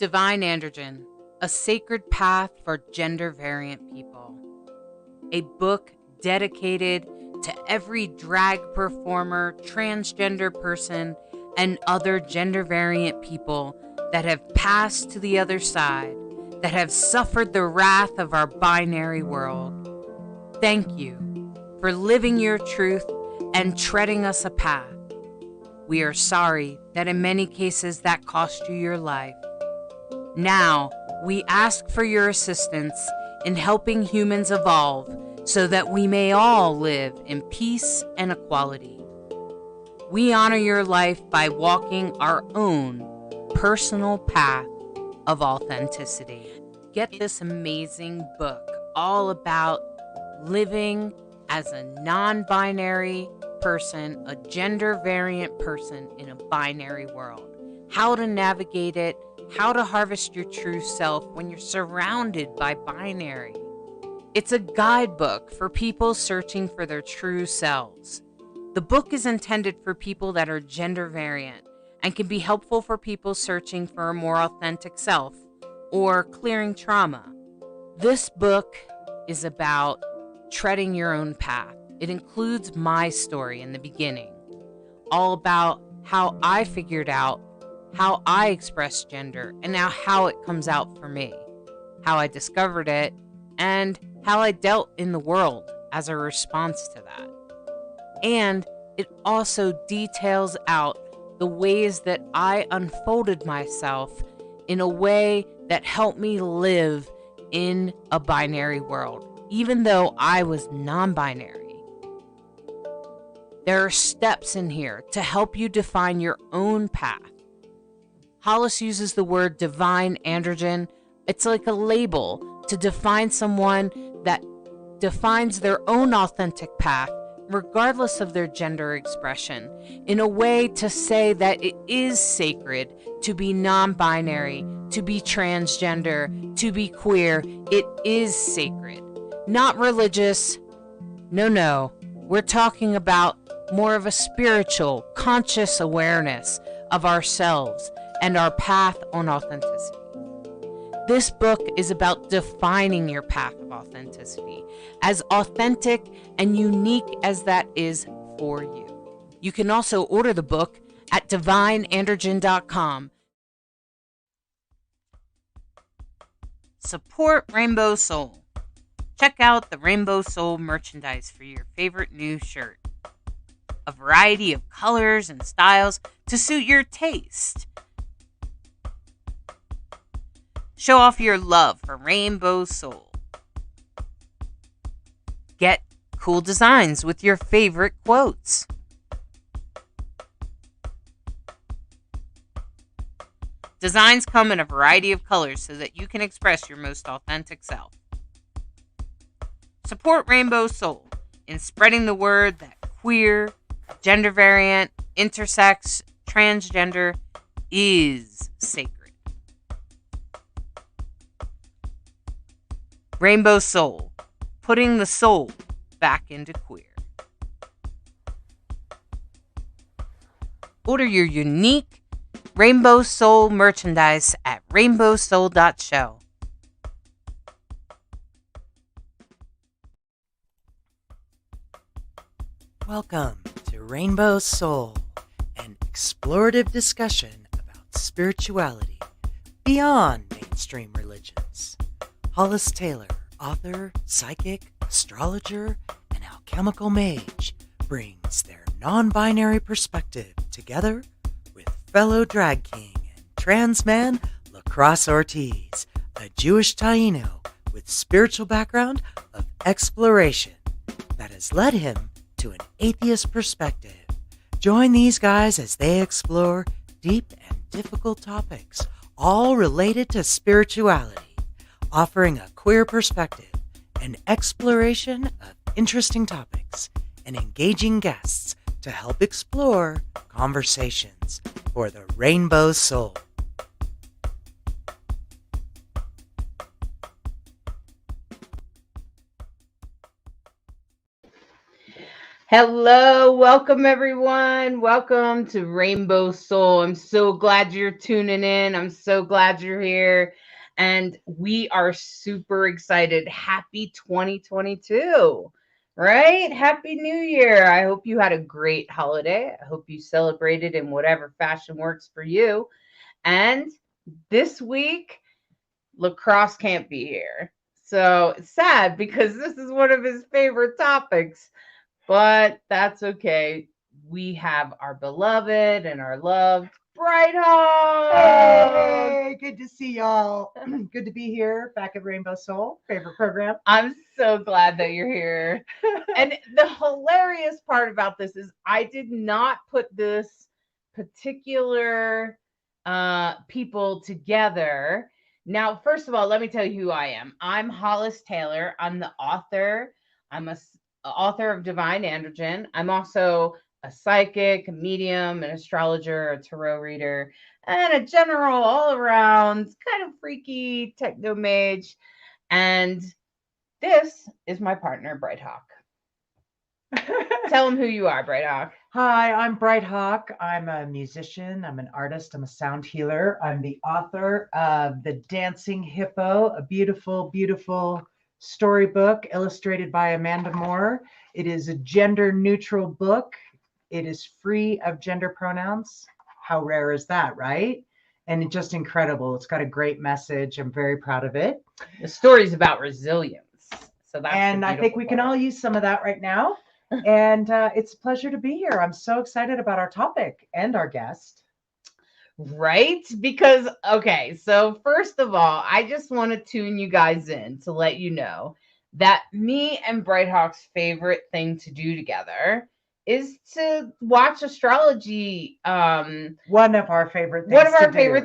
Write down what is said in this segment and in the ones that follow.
Divine Androgen, a sacred path for gender variant people. A book dedicated to every drag performer, transgender person, and other gender variant people that have passed to the other side, that have suffered the wrath of our binary world. Thank you for living your truth and treading us a path. We are sorry that in many cases that cost you your life. Now, we ask for your assistance in helping humans evolve so that we may all live in peace and equality. We honor your life by walking our own personal path of authenticity. Get this amazing book all about living as a non-binary person, a gender variant person in a binary world. How to navigate it, how to harvest your true self when you're surrounded by binary. It's a guidebook for people searching for their true selves. The book is intended for people that are gender variant and can be helpful for people searching for a more authentic self or clearing trauma. This book is about treading your own path. It includes my story in the beginning, all about how I figured out how I express gender and now how it comes out for me, how I discovered it, and how I dealt in the world as a response to that. And it also details out the ways that I unfolded myself in a way that helped me live in a binary world, even though I was non-binary. There are steps in here to help you define your own path. Hollis uses the word divine androgen. It's like a label to define someone that defines their own authentic path, regardless of their gender expression, in a way to say that it is sacred to be non-binary, to be transgender, to be queer. It is sacred. Not religious. No. We're talking about more of a spiritual, conscious awareness of ourselves and our path on authenticity. This book is about defining your path of authenticity, as authentic and unique as that is for you. You can also order the book at divineandrogen.com. Support Rainbow Soul. Check out the Rainbow Soul merchandise for your favorite new shirt. A variety of colors and styles to suit your taste. Show off your love for Rainbow Soul. Get cool designs with your favorite quotes. Designs come in a variety of colors so that you can express your most authentic self. Support Rainbow Soul in spreading the word that queer, gender variant, intersex, transgender is sacred. Rainbow Soul, putting the soul back into queer. Order your unique Rainbow Soul merchandise at rainbowsoul.show. Welcome to Rainbow Soul, an explorative discussion about spirituality beyond mainstream religions. Hollis Taylor, author, psychic, astrologer, and alchemical mage, brings their non-binary perspective together with fellow drag king and trans man Lacrosse Ortiz, a Jewish Taino with spiritual background of exploration that has led him to an atheist perspective. Join these guys as they explore deep and difficult topics, all related to spirituality, offering a queer perspective, an exploration of interesting topics, and engaging guests to help explore conversations for the Rainbow Soul. Hello, welcome everyone. Welcome to Rainbow Soul. I'm so glad you're tuning in. I'm so glad you're here. And we are super excited. Happy 2022, right? Happy New Year. I hope you had a great holiday. I hope you celebrated in whatever fashion works for you. And this week, lacrosse can't be here. So it's sad because this is one of his favorite topics, but that's okay. We have our beloved and our loved Bright Hawk. Hey, good to see y'all. Good to be here back at Rainbow Soul, favorite program. I'm so glad that you're here. And the hilarious part about this is I did not put this particular people together. Now, first of all, let me tell you who I am. I'm Hollis Taylor. I'm the author. I'm a author of Divine Androgen. I'm also a psychic, a medium, an astrologer, a tarot reader, and a general all around kind of freaky techno mage. And this is my partner, Bright Hawk. Tell them who you are, Bright Hawk. Hi, I'm Bright Hawk. I'm a musician. I'm an artist. I'm a sound healer. I'm the author of The Dancing Hippo, a beautiful, beautiful storybook illustrated by Amanda Moore. It is a gender neutral book. It is free of gender pronouns. How rare is that, right? And it's just incredible. It's got a great message. I'm very proud of it. The story's about resilience. So that's And I think we can all use some of that right now. And it's a pleasure to be here. I'm so excited about our topic and our guest. Right? Because, okay, so first of all, I just want to tune you guys in to let you know that me and Bright Hawk's favorite thing to do together is to watch astrology. One of our favorite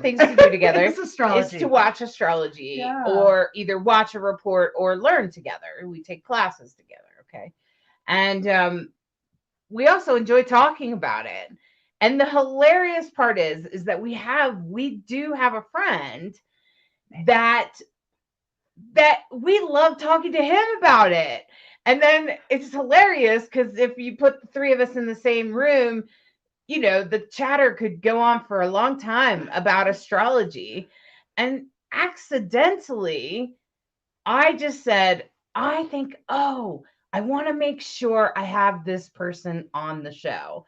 things to do together is astrology. Is to watch astrology, or either watch a report or learn together. We take classes together, okay? And we also enjoy talking about it. And the hilarious part is that we do have a friend that we love talking to him about it. And then it's hilarious because if you put the three of us in the same room, you know, the chatter could go on for a long time about astrology. And accidentally, I just said, I think, oh, I want to make sure I have this person on the show.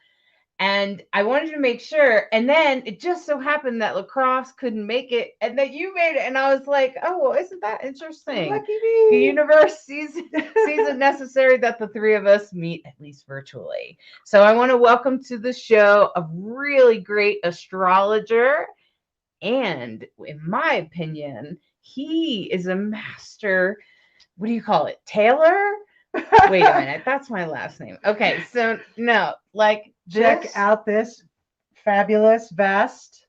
And I wanted to make sure. And then it just so happened that lacrosse couldn't make it and that you made it. And I was like, oh, well, isn't that interesting? Lucky me. The universe sees it necessary that the three of us meet at least virtually. So I want to welcome to the show a really great astrologer. And in my opinion, he is a master. What do you call it? Taylor? Wait a minute. That's my last name. Okay. So no, like check out this fabulous vest,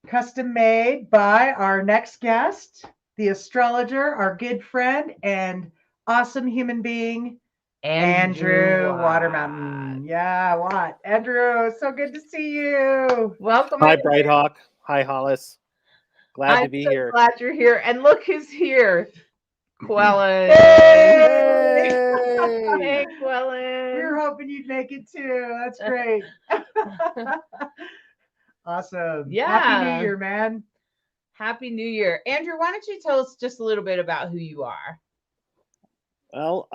custom made by our next guest, the astrologer, our good friend and awesome human being, Andrew Watermountain. Yeah, what? Andrew, so good to see you. Welcome. Hi, Bright Hawk. Hi, Hollis. Glad to be here. Glad you're here. And look who's here. Quellen. Hey! Hey, Quellen. We were hoping you'd make it too. That's great. Awesome. Yeah. Happy New Year, man. Happy New Year. Andrew, why don't you tell us just a little bit about who you are? Well,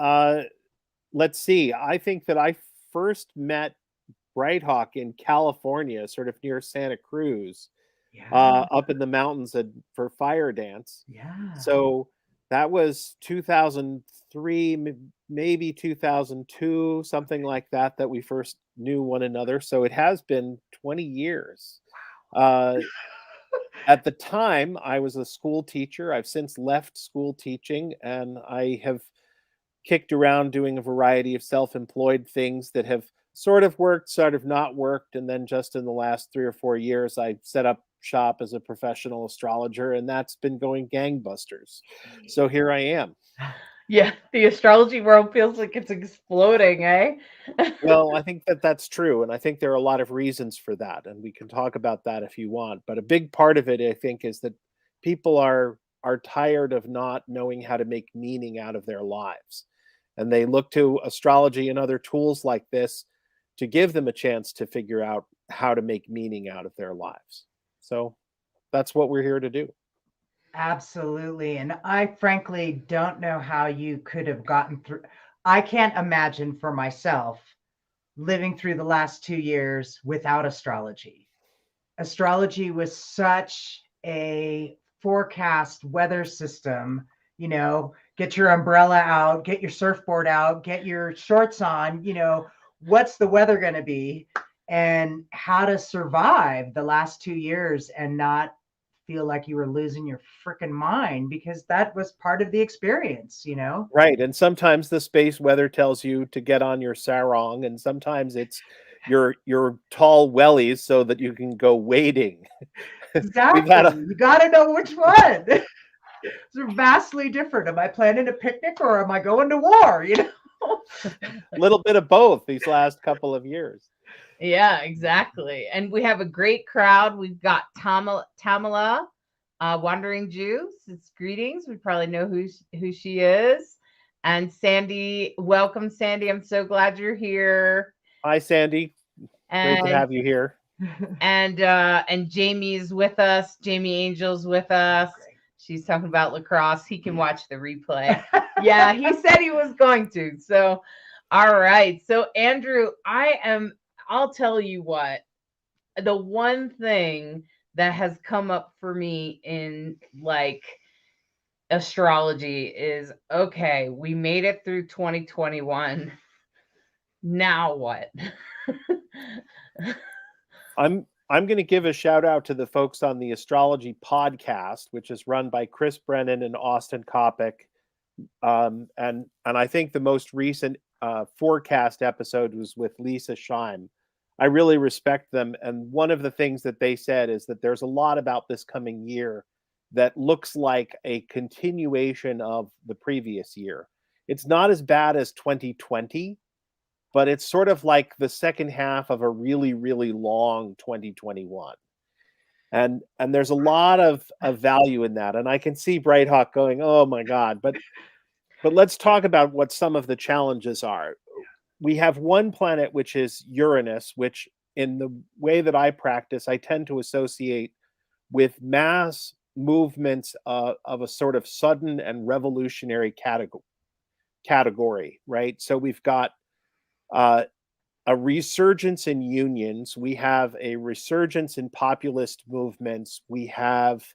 let's see. I think that I first met Bright Hawk in California, sort of near Santa Cruz, up in the mountains for fire dance. Yeah. So that was 2003, maybe 2002, something like that we first knew one another. So it has been 20 years. Wow. At the time, I was a school teacher. I've since left school teaching, and I have kicked around doing a variety of self-employed things that have sort of worked, sort of not worked. And then just in the last 3 or 4 years, I set up shop as a professional astrologer, and that's been going gangbusters. So here I am. Yeah, the astrology world feels like it's exploding, eh? Well, I think that's true, and I think there are a lot of reasons for that, and we can talk about that if you want. But a big part of it, I think, is that people are tired of not knowing how to make meaning out of their lives. And they look to astrology and other tools like this to give them a chance to figure out how to make meaning out of their lives. So that's what we're here to do. Absolutely. And I frankly don't know how you could have gotten through. I can't imagine for myself living through the last 2 years without astrology. Astrology was such a forecast weather system. Get your umbrella out, get your surfboard out, get your shorts on, what's the weather going to be, and how to survive the last 2 years and not feel like you were losing your freaking mind, because that was part of the experience. Right. And sometimes the space weather tells you to get on your sarong, and sometimes it's your tall wellies so that you can go wading. Exactly. You got to know which one. They're vastly different. Am I planning a picnic or am I going to war? A little bit of both these last couple of years. Yeah, exactly. And we have a great crowd. We've got Tamala, Wandering Jew. It's greetings. We probably know who she is. And Sandy, welcome, Sandy. I'm so glad you're here. Hi, Sandy. Great to have you here. And Jamie's with us. Jamie Angel's with us. She's talking about lacrosse. He can watch the replay. Yeah, he said he was going to. So, all right. So, Andrew, I'll tell you what, the one thing that has come up for me in like astrology is, okay, we made it through 2021. Now what? I'm going to give a shout out to the folks on the Astrology podcast, which is run by Chris Brennan and Austin Kopic. And I think the most recent forecast episode was with Lisa Scheim. I really respect them. And one of the things that they said is that there's a lot about this coming year that looks like a continuation of the previous year. It's not as bad as 2020, but it's sort of like the second half of a really, really long 2021. And there's a lot of value in that. And I can see Bright Hawk going, oh my God. But let's talk about what some of the challenges are. We have one planet, which is Uranus, which in the way that I practice, I tend to associate with mass movements of a sort of sudden and revolutionary category, right? So we've got a resurgence in unions. We have a resurgence in populist movements. We have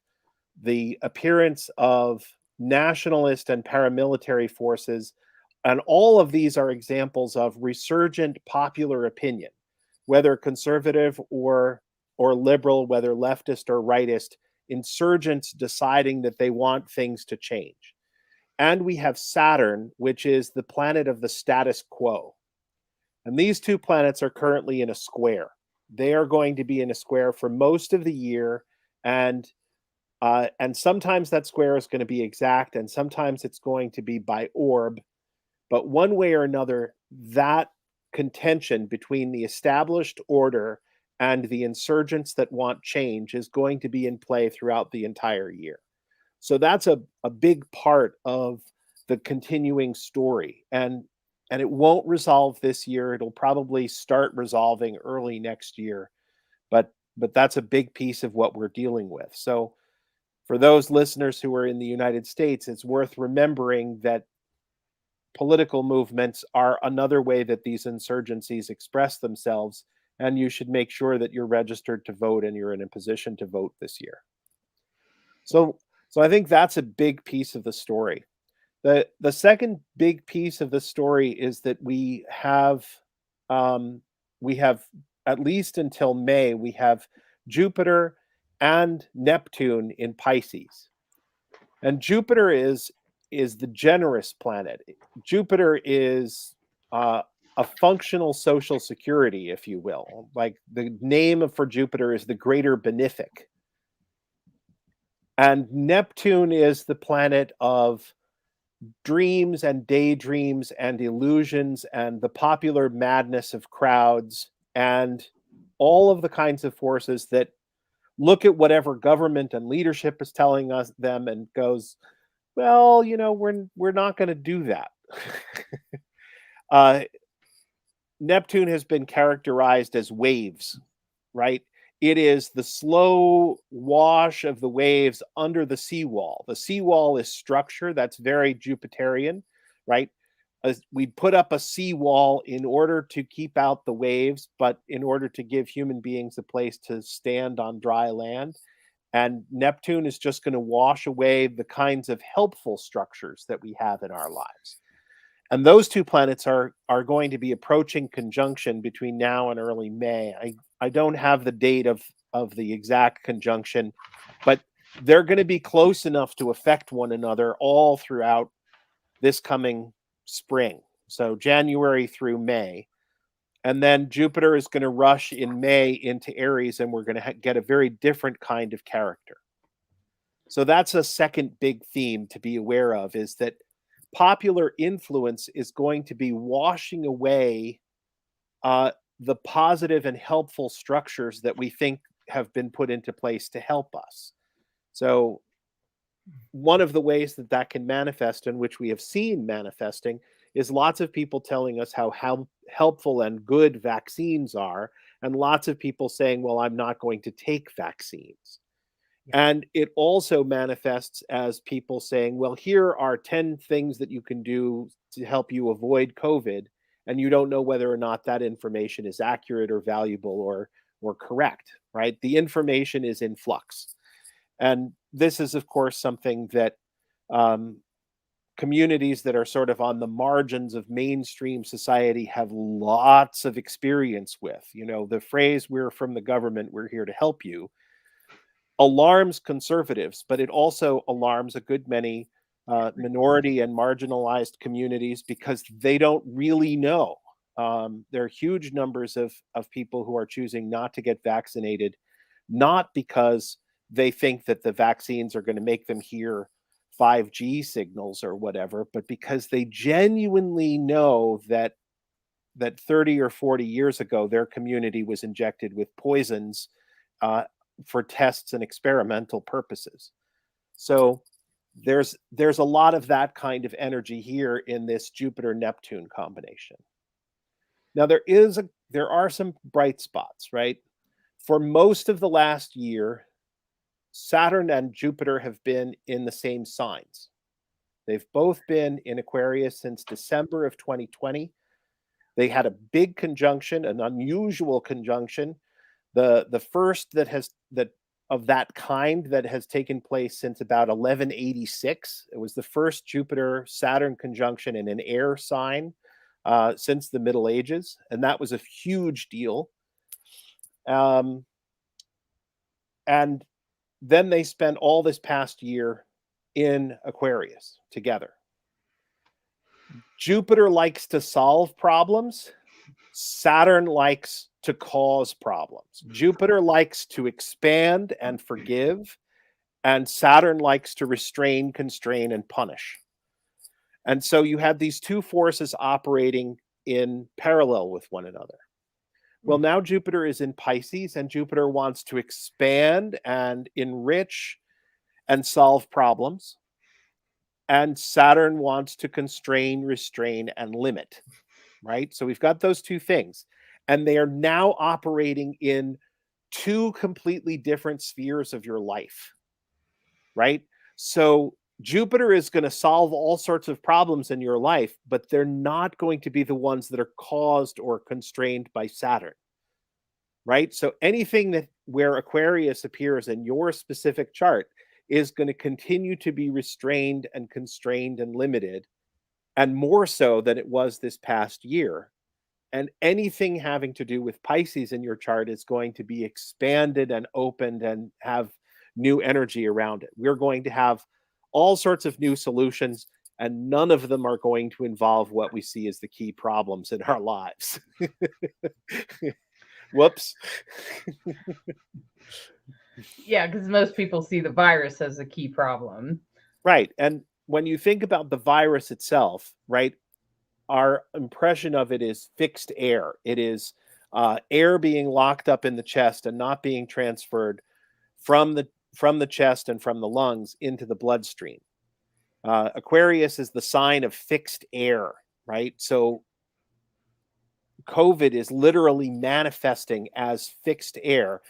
the appearance of nationalist and paramilitary forces. And all of these are examples of resurgent popular opinion, whether conservative or liberal, whether leftist or rightist, insurgents deciding that they want things to change. And we have Saturn, which is the planet of the status quo. And these two planets are currently in a square. They are going to be in a square for most of the year. And sometimes that square is going to be exact, and sometimes it's going to be by orb. But one way or another, that contention between the established order and the insurgents that want change is going to be in play throughout the entire year. So that's a big part of the continuing story. And it won't resolve this year. It'll probably start resolving early next year. But that's a big piece of what we're dealing with. So for those listeners who are in the United States, it's worth remembering that political movements are another way that these insurgencies express themselves, and you should make sure that you're registered to vote and you're in a position to vote this year. So I think that's a big piece of the story. The second big piece of the story is that we have at least until May, we have Jupiter and Neptune in Pisces. And Jupiter is the generous planet. Jupiter is a functional social security, if you will. Like the name for Jupiter is the greater benefic. And Neptune is the planet of dreams and daydreams and illusions and the popular madness of crowds and all of the kinds of forces that look at whatever government and leadership is telling us them and goes, well, we're not going to do that. Neptune has been characterized as waves, right? It is the slow wash of the waves under the seawall. The seawall is structure. That's very Jupiterian, right? We put up a seawall in order to keep out the waves, but in order to give human beings a place to stand on dry land. And Neptune is just going to wash away the kinds of helpful structures that we have in our lives. And those two planets are going to be approaching conjunction between now and early May. I don't have the date of the exact conjunction, but they're going to be close enough to affect one another all throughout this coming spring. So January through May. And then Jupiter is going to rush in May into Aries, and we're going to get a very different kind of character. So that's a second big theme to be aware of, is that popular influence is going to be washing away the positive and helpful structures that we think have been put into place to help us. So one of the ways that that can manifest, and which we have seen manifesting, is lots of people telling us how helpful and good vaccines are, and lots of people saying, well, I'm not going to take vaccines. And it also manifests as people saying, well, here are 10 things that you can do to help you avoid COVID. And you don't know whether or not that information is accurate or valuable or correct, right? The information is in flux. And this is, of course, something that communities that are sort of on the margins of mainstream society have lots of experience with. You know, the phrase, we're from the government, we're here to help you, alarms conservatives, but it also alarms a good many minority and marginalized communities, because they don't really know. There are huge numbers of people who are choosing not to get vaccinated, not because they think that the vaccines are going to make them hear 5G signals or whatever, but because they genuinely know that 30 or 40 years ago, their community was injected with poisons for tests and experimental purposes. So there's a lot of that kind of energy here in this Jupiter-Neptune combination. Now there are some bright spots, right? For most of the last year, Saturn and Jupiter have been in the same signs. They've both been in Aquarius since December of 2020. They had a big conjunction, an unusual conjunction, the first of that kind that has taken place since about 1186. It was the first Jupiter-Saturn conjunction in an air sign since the Middle Ages, and that was a huge deal. And then they spent all this past year in Aquarius together. Jupiter likes to solve problems. Saturn likes to cause problems. Jupiter likes to expand and forgive, and Saturn likes to restrain, constrain, and punish. And so you have these two forces operating in parallel with one another. Well, now Jupiter is in Pisces, and Jupiter wants to expand and enrich and solve problems. And Saturn wants to constrain, restrain, and limit, right? So we've got those two things. And they are now operating in two completely different spheres of your life, right? So Jupiter is going to solve all sorts of problems in your life, but they're not going to be the ones that are caused or constrained by Saturn, right? So anything where Aquarius appears in your specific chart is going to continue to be restrained and constrained and limited, and more so than it was this past year. And anything having to do with Pisces in your chart is going to be expanded and opened and have new energy around it. We're going to have all sorts of new solutions, and none of them are going to involve what we see as the key problems in our lives. Whoops. Yeah, because most people see the virus as a key problem. Right. And when you think about the virus itself, right, our impression of it is fixed air. It is air being locked up in the chest and not being transferred from the chest and from the lungs into the bloodstream. Aquarius is the sign of fixed air, right? So COVID is literally manifesting as fixed air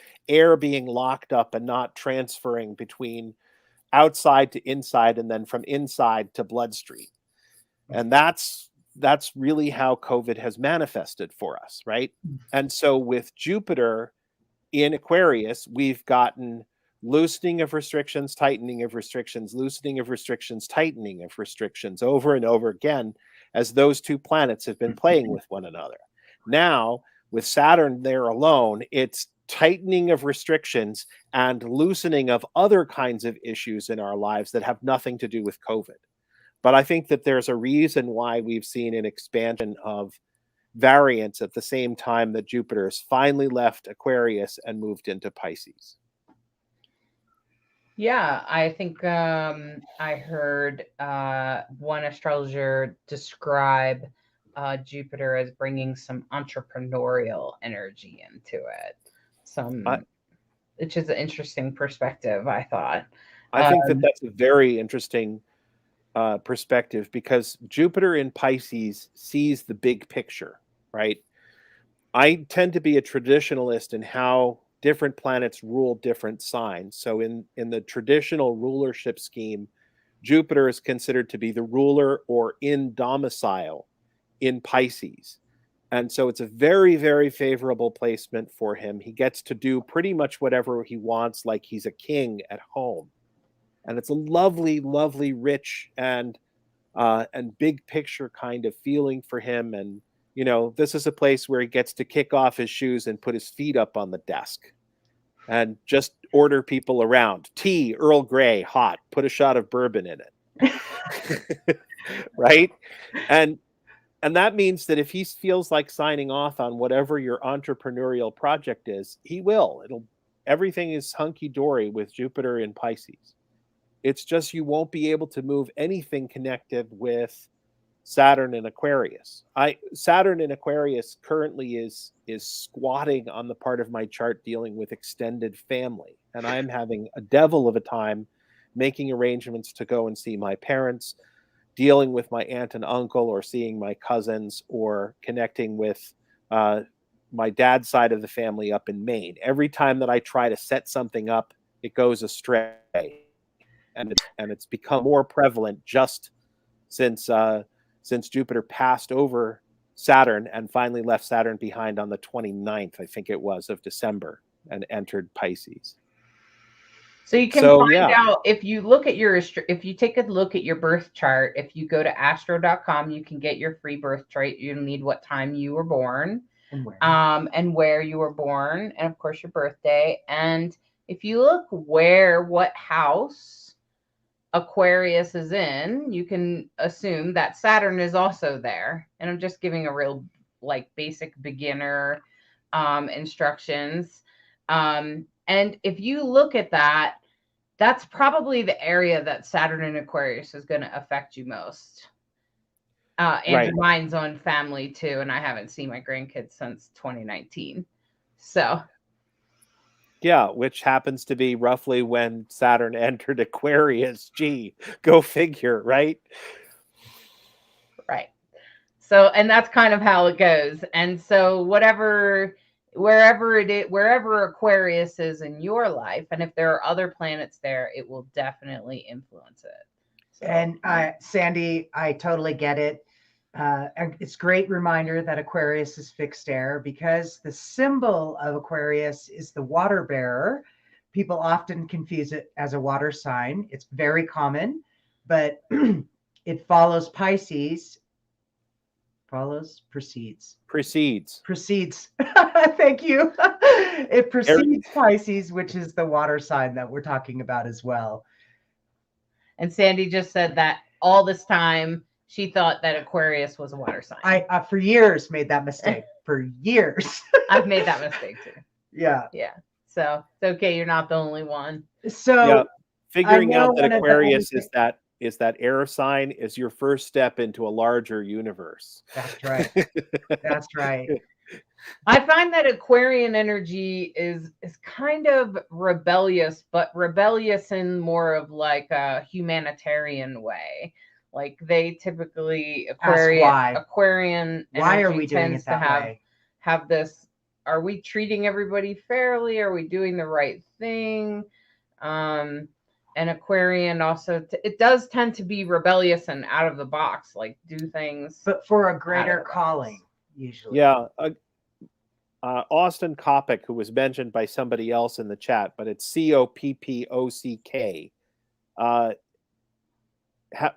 being locked up and not transferring between outside to inside and then from inside to bloodstream. And that's really how COVID has manifested for us, right? And so with Jupiter in Aquarius, we've gotten loosening of restrictions, tightening of restrictions, loosening of restrictions, tightening of restrictions over and over again as those two planets have been playing with one another. Now, with Saturn there alone, it's tightening of restrictions and loosening of other kinds of issues in our lives that have nothing to do with COVID. But I think that there's a reason why we've seen an expansion of variants at the same time that Jupiter has finally left Aquarius and moved into Pisces. Yeah, I think I heard one astrologer describe Jupiter as bringing some entrepreneurial energy into it. Which is an interesting perspective, I thought. I think that that's a very interesting perspective, because Jupiter in Pisces sees the big picture, right? I tend to be a traditionalist in how different planets rule different signs. So in the traditional rulership scheme, Jupiter is considered to be the ruler or in domicile in Pisces. And so it's a very, very favorable placement for him. He gets to do pretty much whatever he wants, like he's a king at home. And it's a lovely, lovely, rich and big picture kind of feeling for him. And you know, this is a place where he gets to kick off his shoes and put his feet up on the desk and just order people around. Tea, Earl Grey, hot, put a shot of bourbon in it. Right? And that means that if he feels like signing off on whatever your entrepreneurial project is, he will. Everything is hunky-dory with Jupiter in Pisces. It's just you won't be able to move anything connected with Saturn in Aquarius. Saturn in Aquarius currently is squatting on the part of my chart dealing with extended family, and I'm having a devil of a time making arrangements to go and see my parents, dealing with my aunt and uncle, or seeing my cousins, or connecting with my dad's side of the family up in Maine. Every time that I try to set something up, it goes astray, and it's become more prevalent just since Jupiter passed over Saturn and finally left Saturn behind on the 29th, I think it was, of December, and entered Pisces. So you can find out if you take a look at your birth chart. If you go to astro.com, you can get your free birth chart. You'll need what time you were born, and where you were born, and of course your birthday. And if you look what house Aquarius is in, you can assume that Saturn is also there. And I'm just giving a real basic beginner instructions. And if you look at that, that's probably the area that Saturn in Aquarius is going to affect you most. And mine's on family too. And I haven't seen my grandkids since 2019. So yeah, which happens to be roughly when Saturn entered Aquarius. Gee, go figure, right? Right. So, and that's kind of how it goes. And so wherever Aquarius is in your life, and if there are other planets there, it will definitely influence it. So, and Sandy, I totally get it. It's a great reminder that Aquarius is fixed air, because the symbol of Aquarius is the water bearer. People often confuse it as a water sign. It's very common, but it follows Pisces. Precedes. Thank you. It precedes Pisces, which is the water sign that we're talking about as well. And Sandy just said that all this time she thought that Aquarius was a water sign. I for years made that mistake. For years. I've made that mistake too. Yeah. Yeah. So it's okay. You're not the only one. So yeah, figuring out that Aquarius is that air sign is your first step into a larger universe. That's right. That's right. I find that Aquarian energy is kind of rebellious, but rebellious in more of like a humanitarian way. Like they typically Aquarian Why are energy we doing tends it that to way? have this. Are we treating everybody fairly? Are we doing the right thing? And Aquarian also it does tend to be rebellious and out of the box, like do things, but for a greater calling, usually. Yeah. Austin Coppock, who was mentioned by somebody else in the chat, but it's Coppock,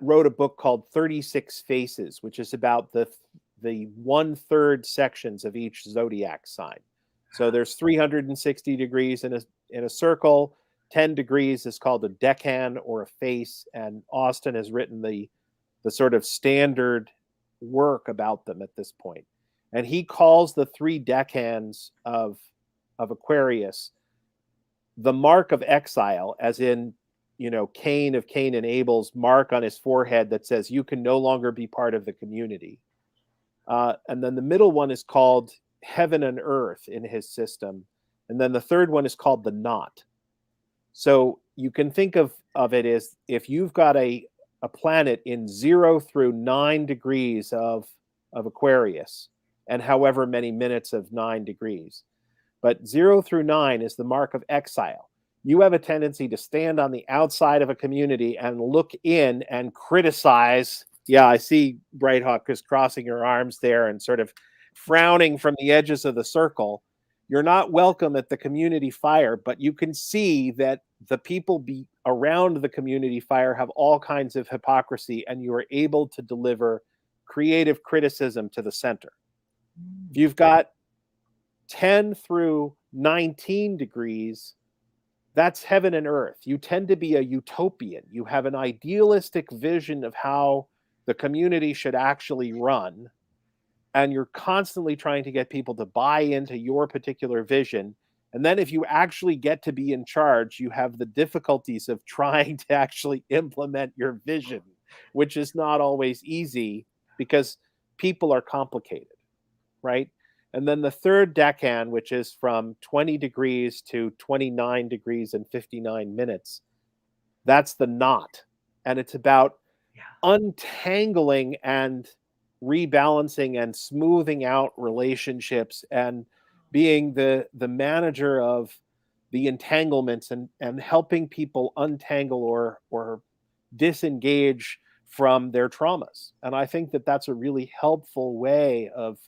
wrote a book called 36 Faces, which is about the 1/3 sections of each zodiac sign. So there's 360 degrees in a circle. 10 degrees is called a decan or a face, and Austin has written the sort of standard work about them at this point. And he calls the 3 decans of Aquarius the mark of exile, as in, Cain of Cain and Abel's mark on his forehead that says you can no longer be part of the community. And then the middle one is called heaven and earth in his system. And then the third one is called the knot. So you can think of it as if you've got a planet in 0 through 9 degrees of Aquarius, and however many minutes of 9 degrees. But 0 through 9 is the mark of exile. You have a tendency to stand on the outside of a community and look in and criticize. Yeah, I see Brighthawk is crossing her arms there and sort of frowning from the edges of the circle. You're not welcome at the community fire, but you can see that the people around the community fire have all kinds of hypocrisy, and you are able to deliver creative criticism to the center. If you've got 10 through 19 degrees, that's heaven and earth. You tend to be a utopian. You have an idealistic vision of how the community should actually run, and you're constantly trying to get people to buy into your particular vision. And then if you actually get to be in charge, you have the difficulties of trying to actually implement your vision, which is not always easy because people are complicated, right? And then the third decan, which is from 20 degrees to 29 degrees and 59 minutes, that's the knot. And it's about untangling and rebalancing and smoothing out relationships and being the manager of the entanglements and helping people untangle or disengage from their traumas. And I think that that's a really helpful way of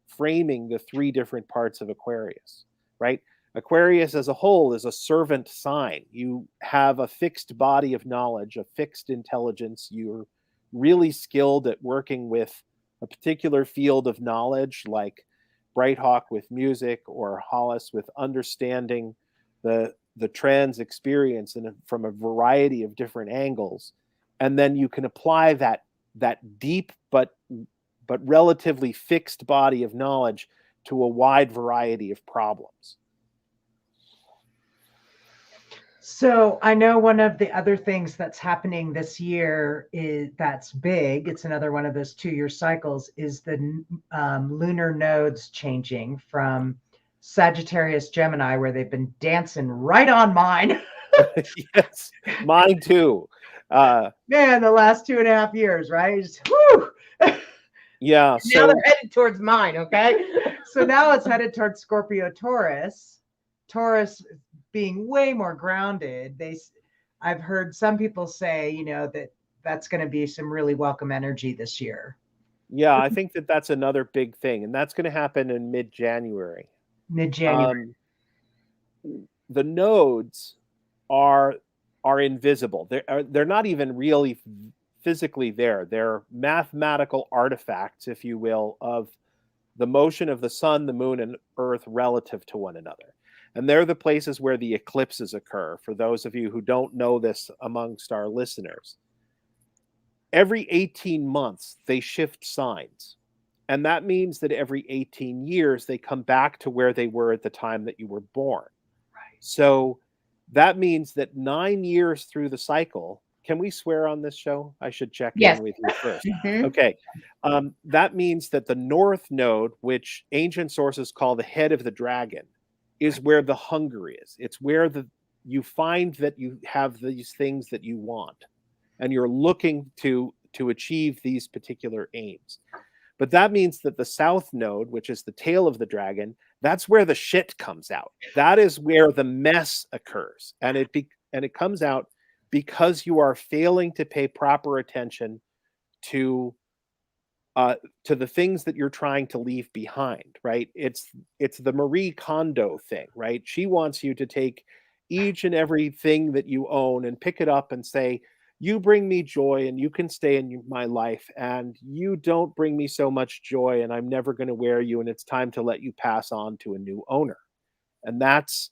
framing the 3 different parts of Aquarius, right? Aquarius as a whole is a servant sign. You have a fixed body of knowledge, a fixed intelligence. You're really skilled at working with a particular field of knowledge, like Brighthawk with music or Hollis with understanding the trans experience from a variety of different angles. And then you can apply that deep but relatively fixed body of knowledge to a wide variety of problems. So I know one of the other things that's happening this year that's big. It's another one of those 2-year cycles, is the lunar nodes changing from Sagittarius Gemini, where they've been dancing right on mine. Yes, mine too. Man, the last 2.5 years, right? Just, whew. Yeah. So now they're headed towards mine, okay? So now it's headed towards Scorpio Taurus. Taurus being way more grounded. I've heard some people say, that's going to be some really welcome energy this year. Yeah, I think that's another big thing, and that's going to happen in mid-January. The nodes are invisible. They're not even really physically there. They're mathematical artifacts, if you will, of the motion of the sun, the moon, and earth relative to one another. And they're the places where the eclipses occur, for those of you who don't know this amongst our listeners. Every 18 months, they shift signs. And that means that every 18 years, they come back to where they were at the time that you were born. Right. So that means that 9 years through the cycle can we swear on this show? I should check Yes. in with you first. Mhm. Okay. That means that the north node, which ancient sources call the head of the dragon, is where the hunger is. It's where you find that you have these things that you want, and you're looking to achieve these particular aims. But that means that the south node, which is the tail of the dragon, that's where the shit comes out. That is where the mess occurs, and it comes out because you are failing to pay proper attention to the things that you're trying to leave behind, right? It's the Marie Kondo thing, right? She wants you to take each and everything that you own and pick it up and say, you bring me joy and you can stay in my life, and you don't bring me so much joy and I'm never going to wear you, and it's time to let you pass on to a new owner. And that's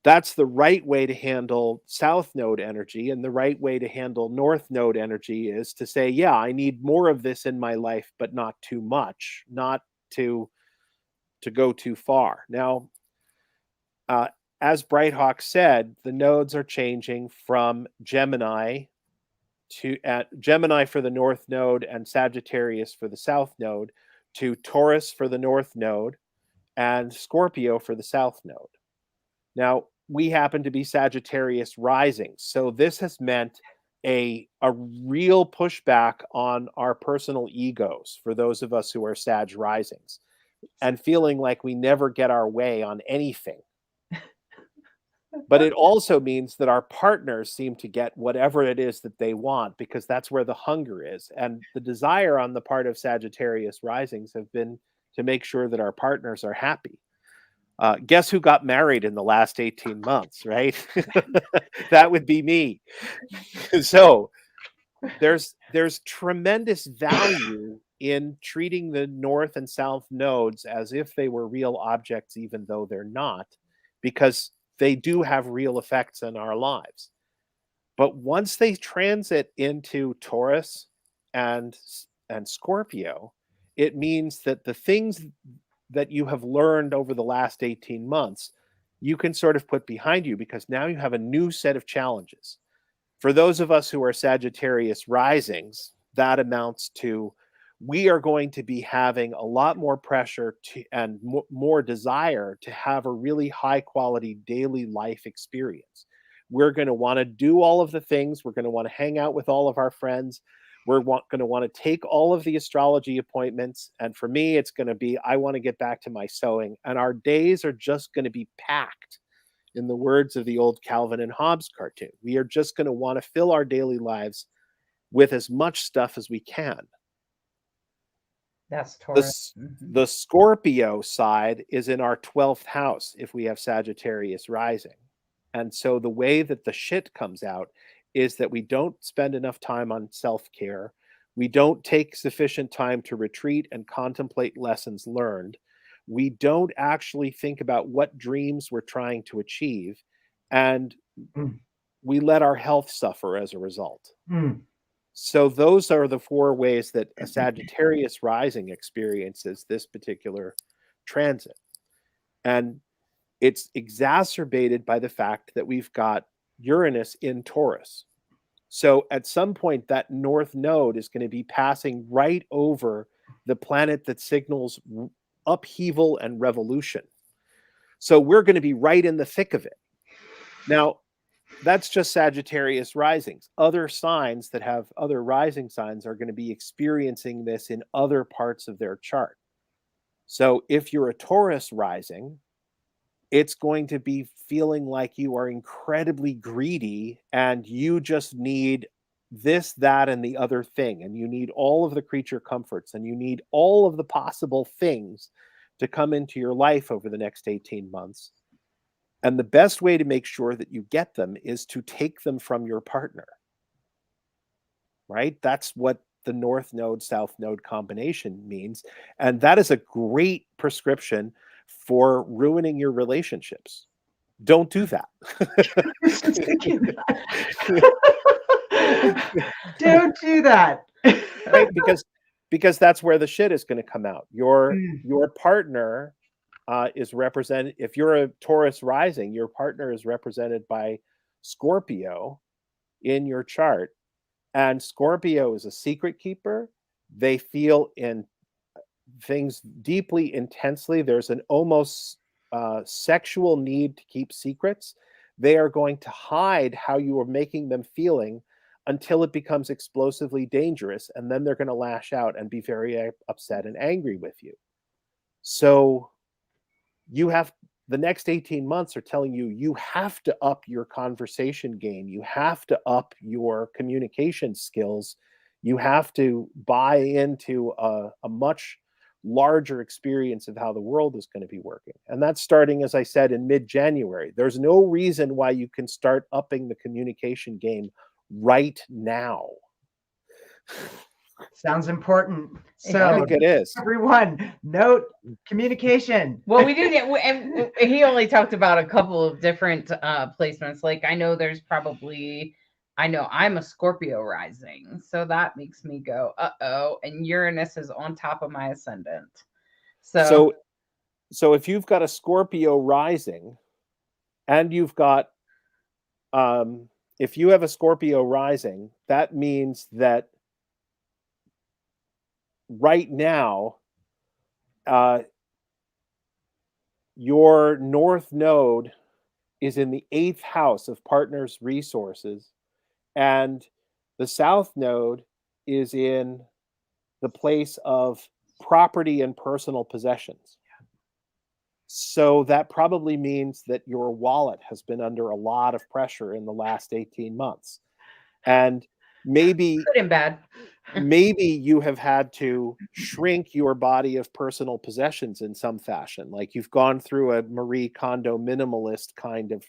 the right way to handle south node energy, and the right way to handle north node energy is to say, yeah, I need more of this in my life, but not too much, not to go too far. Now, as Brighthawk said, the nodes are changing from Gemini Gemini for the north node and Sagittarius for the south node to Taurus for the north node and Scorpio for the south node. Now, we happen to be Sagittarius rising, so this has meant a real pushback on our personal egos for those of us who are Sag risings, and feeling like we never get our way on anything. But it also means that our partners seem to get whatever it is that they want, because that's where the hunger is. And the desire on the part of Sagittarius risings have been to make sure that our partners are happy. Guess who got married in the last 18 months, right? That would be me. So there's tremendous value in treating the north and south nodes as if they were real objects, even though they're not, because they do have real effects in our lives. But once they transit into Taurus and Scorpio, it means that the things that you have learned over the last 18 months, you can sort of put behind you, because now you have a new set of challenges. For those of us who are Sagittarius risings, that amounts to, we are going to be having a lot more pressure and more desire to have a really high quality daily life experience. We're going to want to do all of the things. We're going to want to hang out with all of our friends. We're going to want to take all of the astrology appointments. And for me, it's going to be, I want to get back to my sewing. And our days are just going to be packed. In the words of the old Calvin and Hobbes cartoon, we are just going to want to fill our daily lives with as much stuff as we can. That's Taurus. The Scorpio side is in our 12th house if we have Sagittarius rising. And so the way that the shit comes out is that we don't spend enough time on self-care. We don't take sufficient time to retreat and contemplate lessons learned. We don't actually think about what dreams we're trying to achieve. And we let our health suffer as a result. So those are the 4 ways that a Sagittarius rising experiences this particular transit. And it's exacerbated by the fact that we've got Uranus in Taurus. So at some point, that north node is going to be passing right over the planet that signals upheaval and revolution. So we're going to be right in the thick of it. Now, that's just Sagittarius risings. Other signs that have other rising signs are going to be experiencing this in other parts of their chart. So if you're a Taurus rising, it's going to be feeling like you are incredibly greedy and you just need this, that, and the other thing. And you need all of the creature comforts and you need all of the possible things to come into your life over the next 18 months. And the best way to make sure that you get them is to take them from your partner, right? That's what the north node, south node combination means. And that is a great prescription for ruining your relationships. Don't do that. Don't do that. Right? Because that's where the shit is going to come out. Your partner is represented, if you're a Taurus rising, your partner is represented by Scorpio in your chart, and Scorpio is a secret keeper, they feel in things deeply, intensely. There's an almost sexual need to keep secrets. They are going to hide how you are making them feeling until it becomes explosively dangerous, and then they're going to lash out and be very upset and angry with you. So you have, the next 18 months are telling you, you have to up your conversation game. You have to up your communication skills. You have to buy into a much larger experience of how the world is going to be working. And that's starting, as I said, in mid-January. There's no reason why you can start upping the communication game right now. Sounds important. So I think it is. Everyone, note communication. Well, we did it, and he only talked about a couple of different placements. Like, I know there's probably, I know I'm a Scorpio rising, so that makes me go, uh-oh, and Uranus is on top of my ascendant. So if you've got a Scorpio rising, and you've got, if you have a Scorpio rising, that means that right now, your North Node is in the 8th house of partners' resources, and the South Node is in the place of property and personal possessions. So that probably means that your wallet has been under a lot of pressure in the last 18 months. And maybe good and bad. Maybe you have had to shrink your body of personal possessions in some fashion. Like you've gone through a Marie Kondo minimalist kind of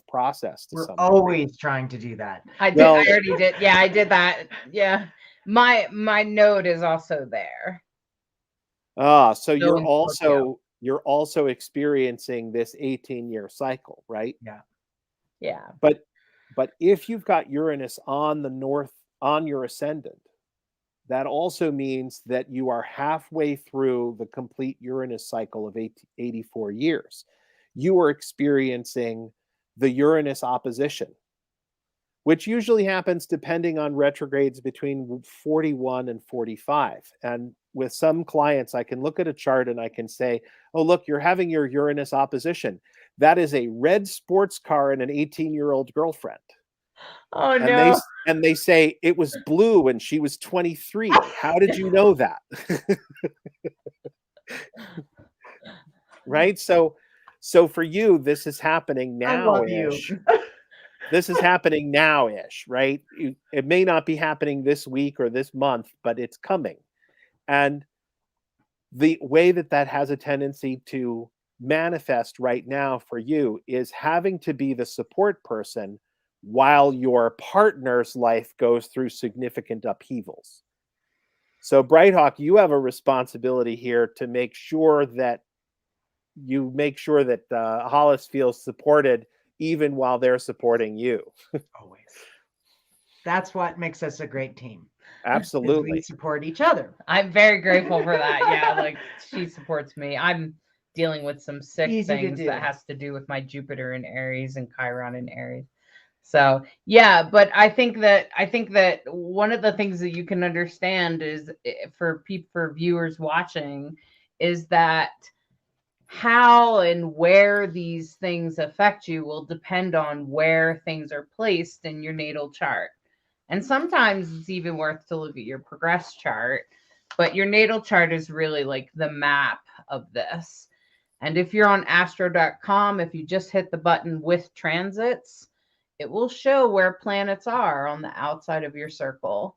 process. We're always trying to do that. I did. I already did. Yeah, I did that. Yeah. My node is also there. So you're also experiencing this 18-year cycle, right? Yeah. Yeah. But if you've got Uranus on the north, on your ascendant, that also means that you are halfway through the complete Uranus cycle of 84 years. You are experiencing the Uranus opposition, which usually happens depending on retrogrades between 41 and 45. And with some clients, I can look at a chart and I can say, oh, look, you're having your Uranus opposition. That is a red sports car and an 18-year-old girlfriend. Oh, no. And they say it was blue and she was 23. How did you know that? Right? So for you, this is happening now-ish. This is happening now-ish, right? It may not be happening this week or this month, but it's coming. And the way that has a tendency to manifest right now for you is having to be the support person while your partner's life goes through significant upheavals. So Brighthawk, you have a responsibility here to make sure that Hollis feels supported even while they're supporting you. Always. That's what makes us a great team. Absolutely. We support each other. I'm very grateful for that. Yeah, like she supports me. I'm dealing with some sick things that has to do with my Jupiter in Aries and Chiron in Aries. So yeah, but I think that one of the things that you can understand is for viewers watching is that how and where these things affect you will depend on where things are placed in your natal chart. And sometimes it's even worth to look at your progress chart, but your natal chart is really like the map of this. And if you're on astro.com, if you just hit the button with transits, it will show where planets are on the outside of your circle.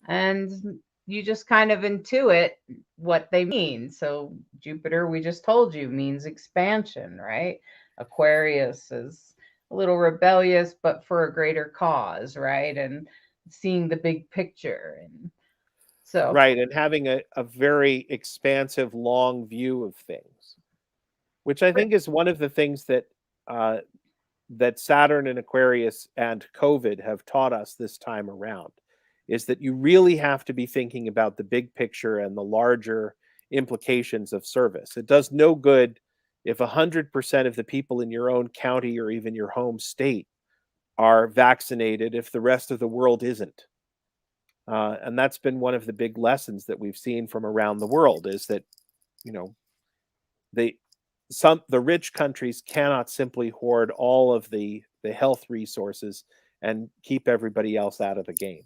And you just kind of intuit what they mean. So Jupiter, we just told you, means expansion, right? Aquarius is a little rebellious, but for a greater cause, right? And seeing the big picture. And so right, and having a very expansive, long view of things, which I think is one of the things that that Saturn and Aquarius and COVID have taught us this time around, is that you really have to be thinking about the big picture and the larger implications of service. It does no good if 100% of the people in your own county or even your home state are vaccinated if the rest of the world isn't. And that's been one of the big lessons that we've seen from around the world, is that, you know, the rich countries cannot simply hoard all of the health resources and keep everybody else out of the game.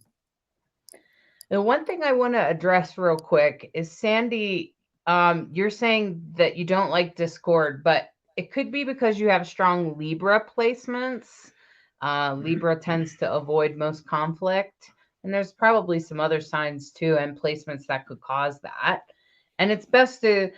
The one thing I want to address real quick is, Sandy, you're saying that you don't like discord, but it could be because you have strong Libra placements. Libra tends to avoid most conflict. And there's probably some other signs too and placements that could cause that. And it's best to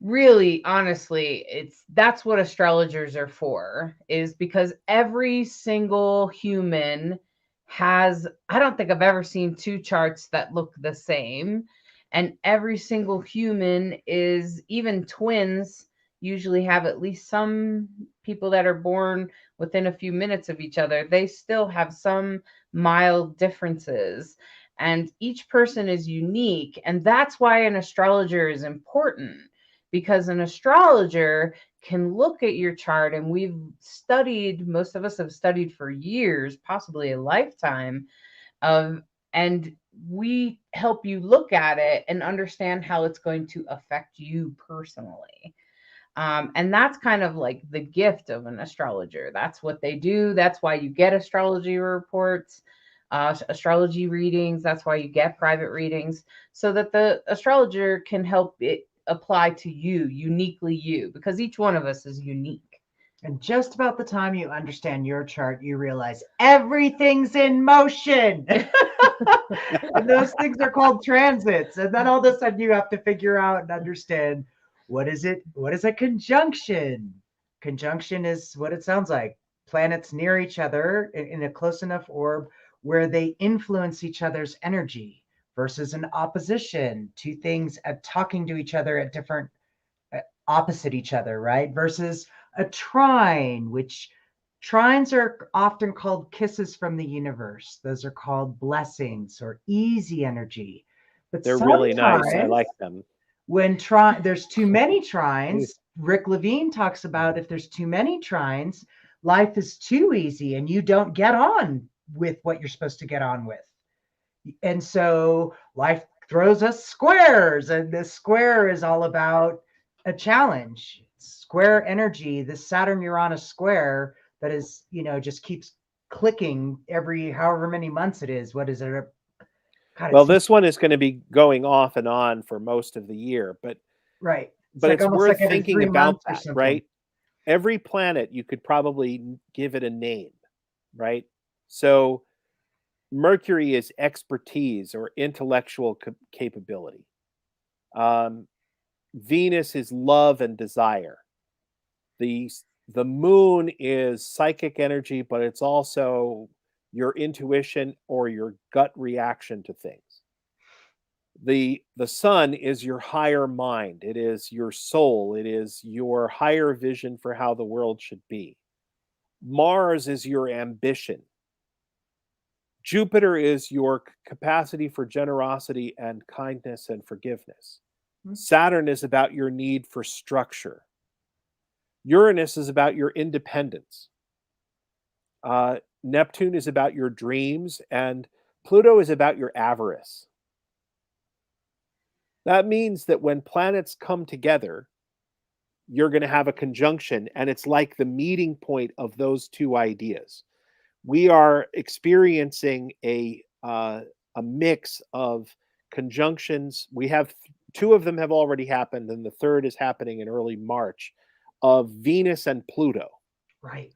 really, honestly, that's what astrologers are for, is because every single human has, I don't think I've ever seen two charts that look the same. And every single human is, even twins usually have, at least some people that are born within a few minutes of each other, they still have some mild differences. And each person is unique. And that's why an astrologer is important, because an astrologer can look at your chart, and we've studied, most of us have studied for years, possibly a lifetime of, and we help you look at it and understand how it's going to affect you personally. And that's kind of like the gift of an astrologer. That's what they do. That's why you get astrology reports, astrology readings. That's why you get private readings, so that the astrologer can help it apply to you, uniquely you, because each one of us is unique. And just about the time you understand your chart, you realize everything's in motion. And those things are called transits. And then all of a sudden you have to figure out and understand, what is it? What is a conjunction? Conjunction is what it sounds like. Planets near each other in a close enough orb where they influence each other's energy, versus an opposition, two things talking to each other at different, opposite each other, right? Versus a trine, which trines are often called kisses from the universe. Those are called blessings or easy energy. But they're really nice. I like them. When there's too many trines, Rick Levine talks about, if there's too many trines, life is too easy and you don't get on with what you're supposed to get on with. And so life throws us squares, and this square is all about a challenge. Square energy, this Saturn Uranus square that is, just keeps clicking every however many months it is. What is it? God, well, this one is going to be going off and on for most of the year, but right. But it's worth thinking about that, right? Every planet, you could probably give it a name, right? So Mercury is expertise or intellectual capability. Venus is love and desire. The moon is psychic energy, but it's also your intuition or your gut reaction to things. The sun is your higher mind. It is your soul. It is your higher vision for how the world should be. Mars is your ambition. Jupiter is your capacity for generosity and kindness and forgiveness. Saturn is about your need for structure. Uranus is about your independence. Neptune is about your dreams, and Pluto is about your avarice. That means that when planets come together, you're going to have a conjunction, and it's like the meeting point of those two ideas. We are experiencing a mix of conjunctions. We have two of them have already happened, and the third is happening in early March, of Venus and Pluto. Right.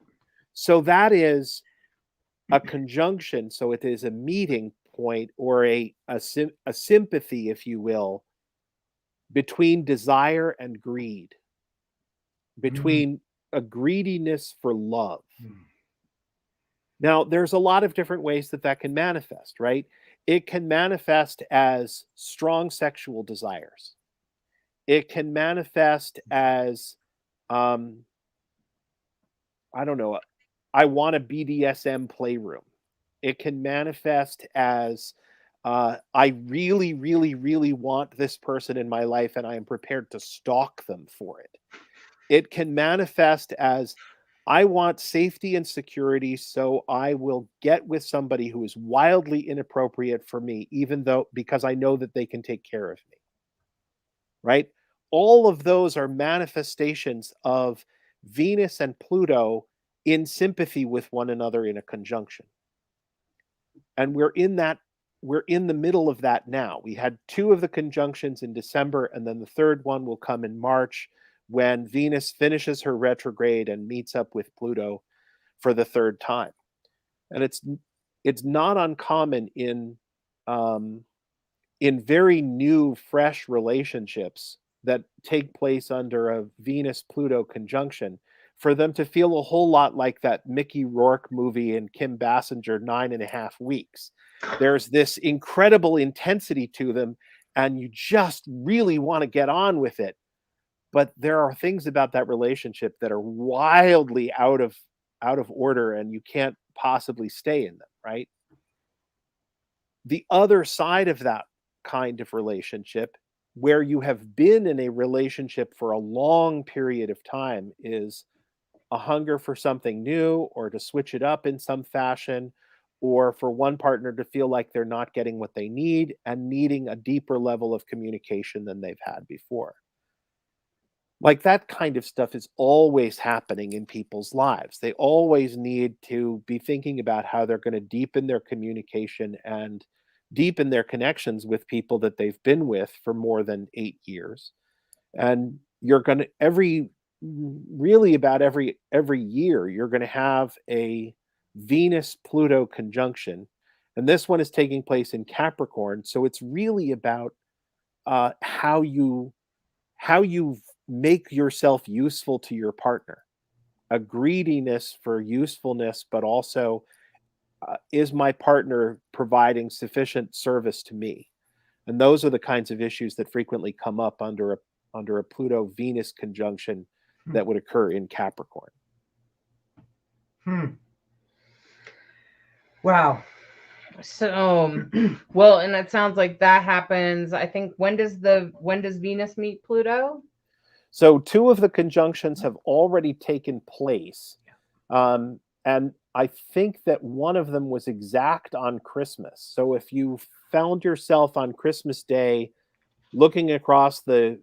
So that is a conjunction. So it is a meeting point, or a sympathy, if you will, between desire and greed, between a greediness for love. Now, there's a lot of different ways that can manifest, right? It can manifest as strong sexual desires. It can manifest as, I don't know, I want a BDSM playroom. It can manifest as, I really, really, really want this person in my life, and I am prepared to stalk them for it. It can manifest as, I want safety and security, so I will get with somebody who is wildly inappropriate for me, even though because I know that they can take care of me. Right? All of those are manifestations of Venus and Pluto in sympathy with one another in a conjunction. And we're in the middle of that now. We had 2 of the conjunctions in December, and then the third one will come in March when Venus finishes her retrograde and meets up with Pluto for the third time. And it's not uncommon in very new, fresh relationships that take place under a Venus-Pluto conjunction for them to feel a whole lot like that Mickey Rourke movie in Kim Basinger, 9.5 Weeks. There's this incredible intensity to them, and you just really want to get on with it. But there are things about that relationship that are wildly out of order, and you can't possibly stay in them, right? The other side of that kind of relationship, where you have been in a relationship for a long period of time, is a hunger for something new or to switch it up in some fashion, or for one partner to feel like they're not getting what they need and needing a deeper level of communication than they've had before. Like that kind of stuff is always happening in people's lives. They always need to be thinking about how they're going to deepen their communication and deepen their connections with people that they've been with for more than 8 years. And you're going to really about every year, you're going to have a Venus Pluto conjunction. And this one is taking place in Capricorn. So it's really about how you make yourself useful to your partner, a greediness for usefulness, but also is my partner providing sufficient service to me? And those are the kinds of issues that frequently come up under a Pluto Venus conjunction that would occur in Capricorn. Wow. So, well, and it sounds like that happens. I think when does Venus meet Pluto? So 2 of the conjunctions have already taken place. And I think that one of them was exact on Christmas. So if you found yourself on Christmas Day looking across the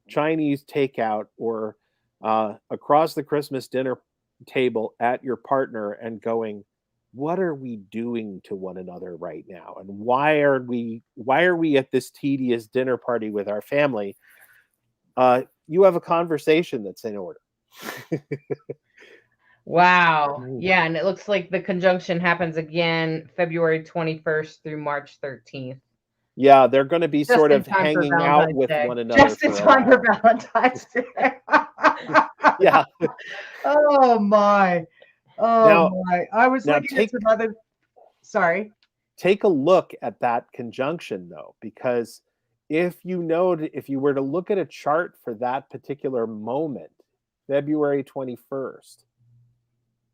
Chinese takeout or across the Christmas dinner table at your partner and going, what are we doing to one another right now? And why are we at this tedious dinner party with our family? You have a conversation that's in order. Wow. Yeah, and it looks like the conjunction happens again February 21st through March 13th. Yeah, they're going to be sort of hanging out with one another. Just in time for Valentine's Day. Yeah. Oh my. Oh my. I was looking at some other. Sorry. Take a look at that conjunction though, because if you were to look at a chart for that particular moment, February 21st.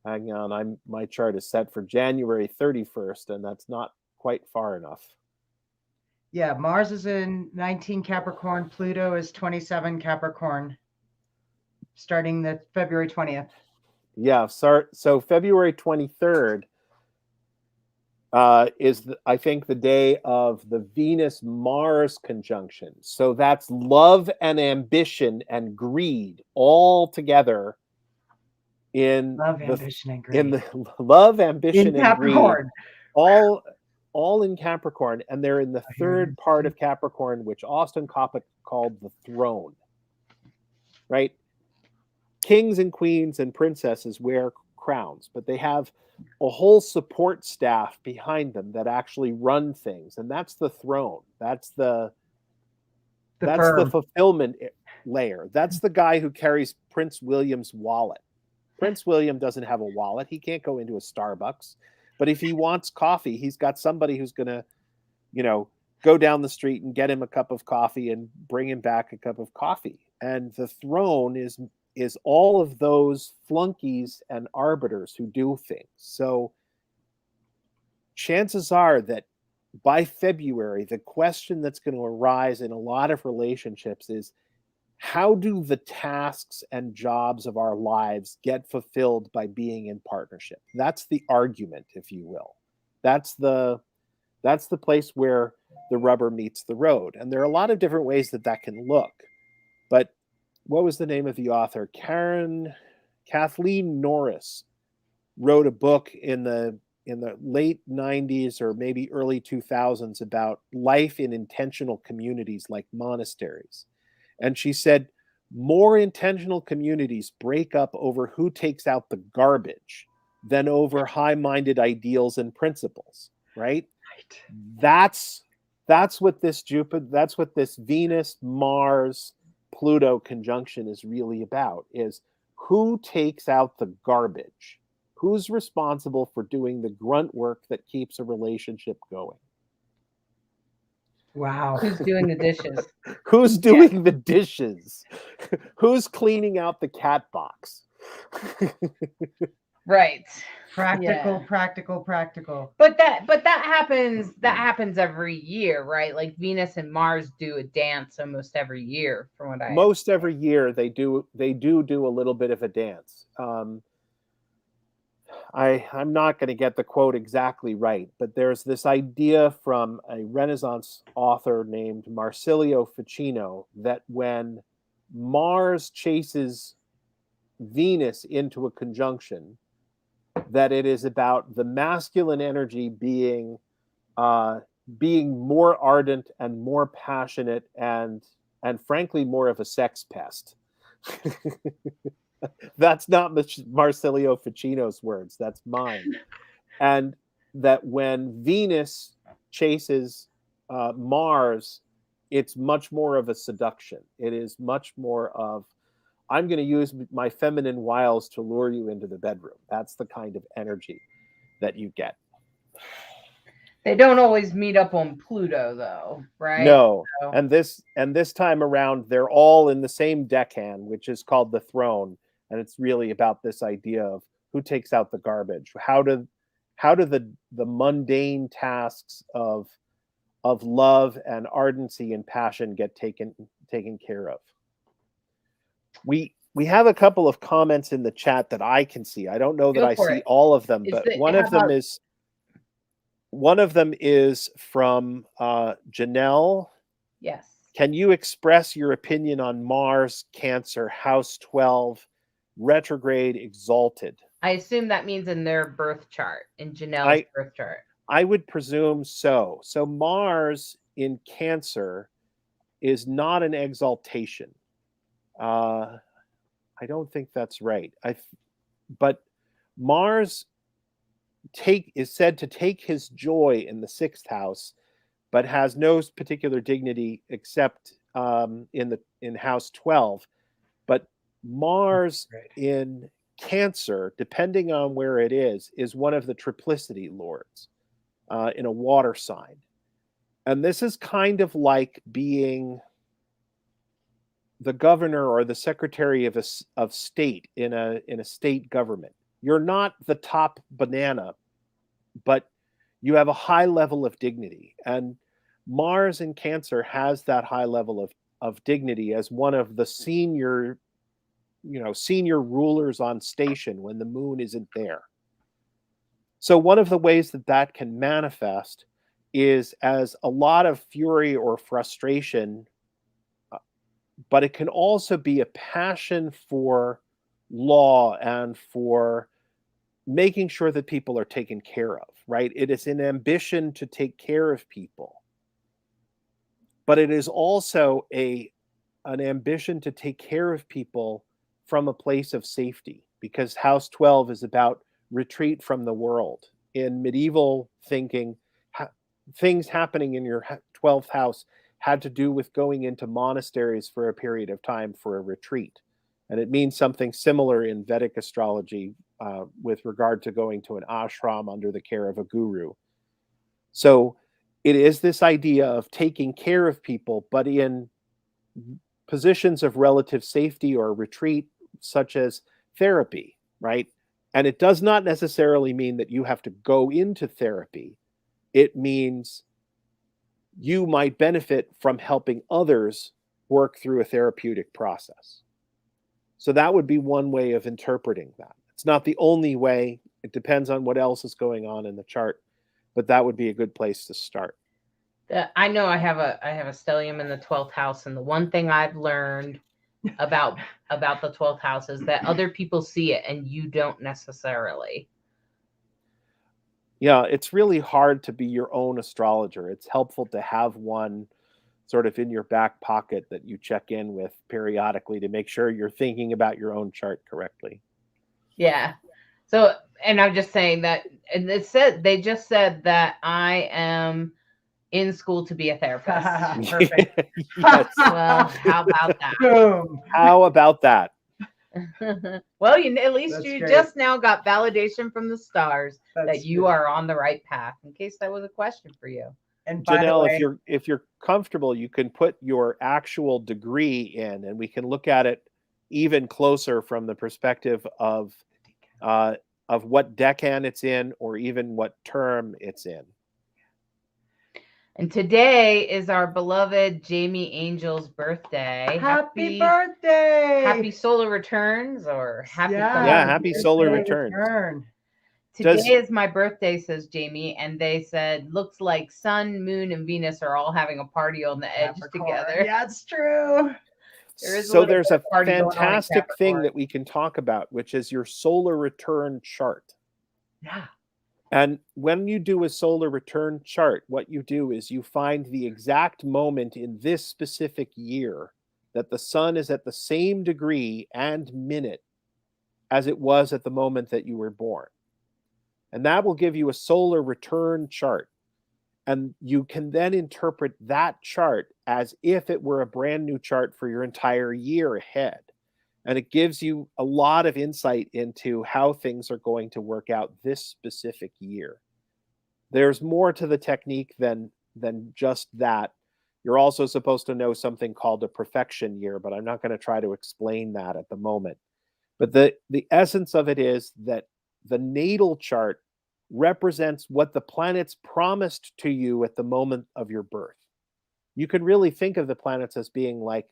Hang on, my chart is set for January 31st, and that's not quite far enough. Yeah, Mars is in 19 Capricorn, Pluto is 27 Capricorn, starting the February 20th. Yeah, so February 23rd is, I think, the day of the Venus-Mars conjunction. So that's love and ambition and greed all together in love, ambition, and greed. In the love, ambition, in and greed, all in Capricorn, and they're in the third part of Capricorn, which Austin Coppock called the throne. Right? Kings and queens and princesses wear crowns, but they have a whole support staff behind them that actually run things, and that's the throne. That's the fulfillment layer. That's the guy who carries Prince William's wallet. Prince William doesn't have a wallet. He can't go into a Starbucks. But if he wants coffee, he's got somebody who's going to, go down the street and get him a cup of coffee and bring him back a cup of coffee. And the throne is all of those flunkies and arbiters who do things. So chances are that by February, the question that's going to arise in a lot of relationships is, how do the tasks and jobs of our lives get fulfilled by being in partnership? That's the argument, if you will. That's the place where the rubber meets the road. And there are a lot of different ways that can look. But what was the name of the author? Kathleen Norris wrote a book in the late 90s or maybe early 2000s about life in intentional communities like monasteries. And she said, more intentional communities break up over who takes out the garbage than over high-minded ideals and principles, right? That's what this Venus, Mars, Pluto conjunction is really about, is who takes out the garbage? Who's responsible for doing the grunt work that keeps a relationship going? Wow. Who's doing the dishes? Who's doing the dishes? Who's cleaning out the cat box? Right. Practical, Yeah. practical. But that happens every year, right? Like Venus and Mars do a dance almost every year, from what I Most every year they do a little bit of a dance. I'm not going to get the quote exactly right, but there's this idea from a Renaissance author named Marsilio Ficino that when Mars chases Venus into a conjunction, that it is about the masculine energy being more ardent and more passionate and frankly more of a sex pest. That's not Marsilio Ficino's words, that's mine. And that when Venus chases Mars, it's much more of a seduction. It is much more of, I'm going to use my feminine wiles to lure you into the bedroom. That's the kind of energy that you get. They don't always meet up on Pluto, though, right? No. So. And this time around, they're all in the same deccan, which is called the throne. And it's really about this idea of who takes out the garbage. How do the mundane tasks of love and ardency and passion get taken care of? We have a couple of comments in the chat that I can see. I don't know that I see all of them, but one of them is from Janelle. Yes. Can you express your opinion on Mars, Cancer, House 12, retrograde, exalted? I assume that means in their birth chart, in Janelle's birth chart. I would presume so. So Mars in Cancer is not an exaltation. I don't think that's right. But Mars is said to take his joy in the 6th house, but has no particular dignity except in House 12. But Mars in Cancer, depending on where it is one of the triplicity lords in a water sign. And this is kind of like being the governor or the secretary of state in a state government. You're not the top banana, but you have a high level of dignity. And Mars in Cancer has that high level of dignity as one of the senior rulers on station when the moon isn't there. So one of the ways that can manifest is as a lot of fury or frustration, but it can also be a passion for law and for making sure that people are taken care of, right? It is an ambition to take care of people, but it is also an ambition to take care of people from a place of safety, because House 12 is about retreat from the world. In medieval thinking, things happening in your 12th house had to do with going into monasteries for a period of time for a retreat. And it means something similar in Vedic astrology with regard to going to an ashram under the care of a guru. So it is this idea of taking care of people, but in positions of relative safety or retreat, such as therapy, right? And it does not necessarily mean that you have to go into therapy. It means you might benefit from helping others work through a therapeutic process. So that would be one way of interpreting that. It's not the only way. It depends on what else is going on in the chart, but that would be a good place to start. I know I have a stellium in the 12th house, and the one thing I've learned about the 12th house is that other people see it and you don't necessarily. Yeah, it's really hard to be your own astrologer. It's helpful to have one sort of in your back pocket that you check in with periodically to make sure you're thinking about your own chart correctly. Yeah. So, and I'm just saying that, and they just said that I am in school to be a therapist. Perfect. Yes. Well, how about that? Boom. How about that? Well, at least That's you great. just now got validation from the stars that That's you good. are on the right path, in case that was a question for you. And by the Janelle, way, if you're comfortable, you can put your actual degree in, and we can look at it even closer from the perspective of what decan it's in, or even what term it's in. And today is our beloved Jamie Angel's birthday. happy birthday! Happy solar returns, or happy happy solar birthday returns. return. Today is my birthday, says Jamie, and they said looks like Sun, Moon, and Venus are all having a party on the edge Capricorn. together. Yeah, it's true. So there's a party going on in fantastic thing Capricorn. that we can talk about, which is your solar return chart. Yeah. And when you do a solar return chart, what you do is you find the exact moment in this specific year that the sun is at the same degree and minute as it was at the moment that you were born. And that will give you a solar return chart. And you can then interpret that chart as if it were a brand new chart for your entire year ahead. And it gives you a lot of insight into how things are going to work out this specific year. There's more to the technique than just that. You're also supposed to know something called a perfection year, but I'm not going to try to explain that at the moment. But the essence of it is that the natal chart represents what the planets promised to you at the moment of your birth. You can really think of the planets as being like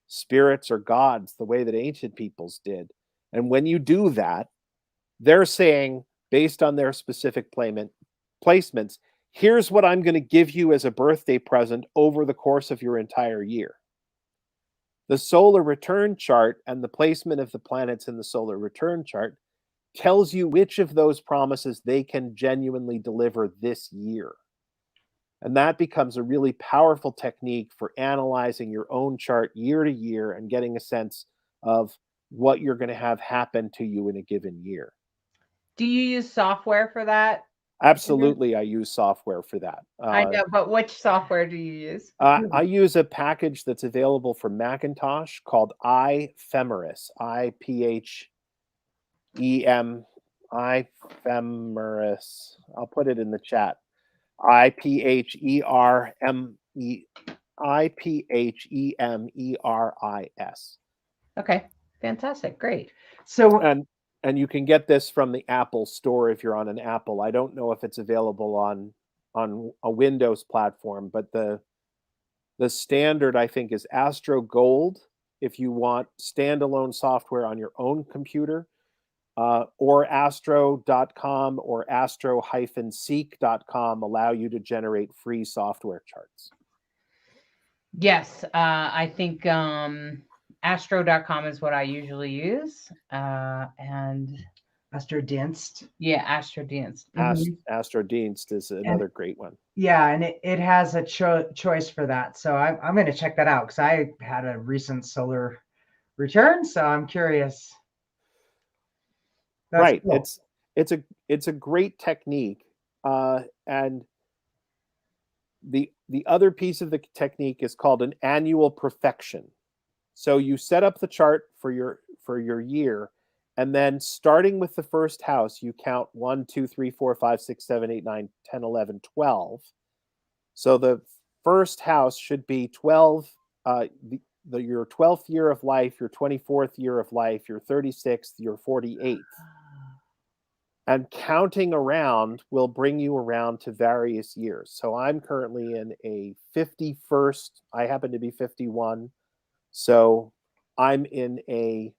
spirits or gods, the way that ancient peoples did. And when you do that, they're saying, based on their specific placements, here's what I'm going to give you as a birthday present over the course of your entire year. The solar return chart and the placement of the planets in the solar return chart tells you which of those promises they can genuinely deliver this year. And that becomes a really powerful technique for analyzing your own chart year to year and getting a sense of what you're going to have happen to you in a given year. Do you use software for that? Absolutely, I use software for that. I know, but which software do you use? I use a package that's available for Macintosh called iPhemeris, iPhemeris. I'll put it in the chat. iPhemeris. Okay, fantastic, great. So and you can get this from the Apple store if you're on an Apple. I don't know if it's available on a Windows platform, but the standard, I think, is Astro Gold if you want standalone software on your own computer, or astro.com or astro-seek.com allow you to generate free software charts. Yes, I think astro.com is what I usually use. And AstroDinst. yeah, AstroDinst. AstroDinst is another great one. Yeah, and it has a choice for that. So I'm going to check that out because I had a recent solar return, so I'm curious. That's right. Cool. It's a great technique. And the other piece of the technique is called an annual perfection. So you set up the chart for your year, and then starting with the first house, you count 1, 2, 3, 4, 5, 6, 7, 8, 9, 10, 11, 12. So the first house should be 12, your 12th year of life, your 24th year of life, your 36th, your 48th. And counting around will bring you around to various years. So I'm currently in a 51st. I happen to be 51. So I'm in a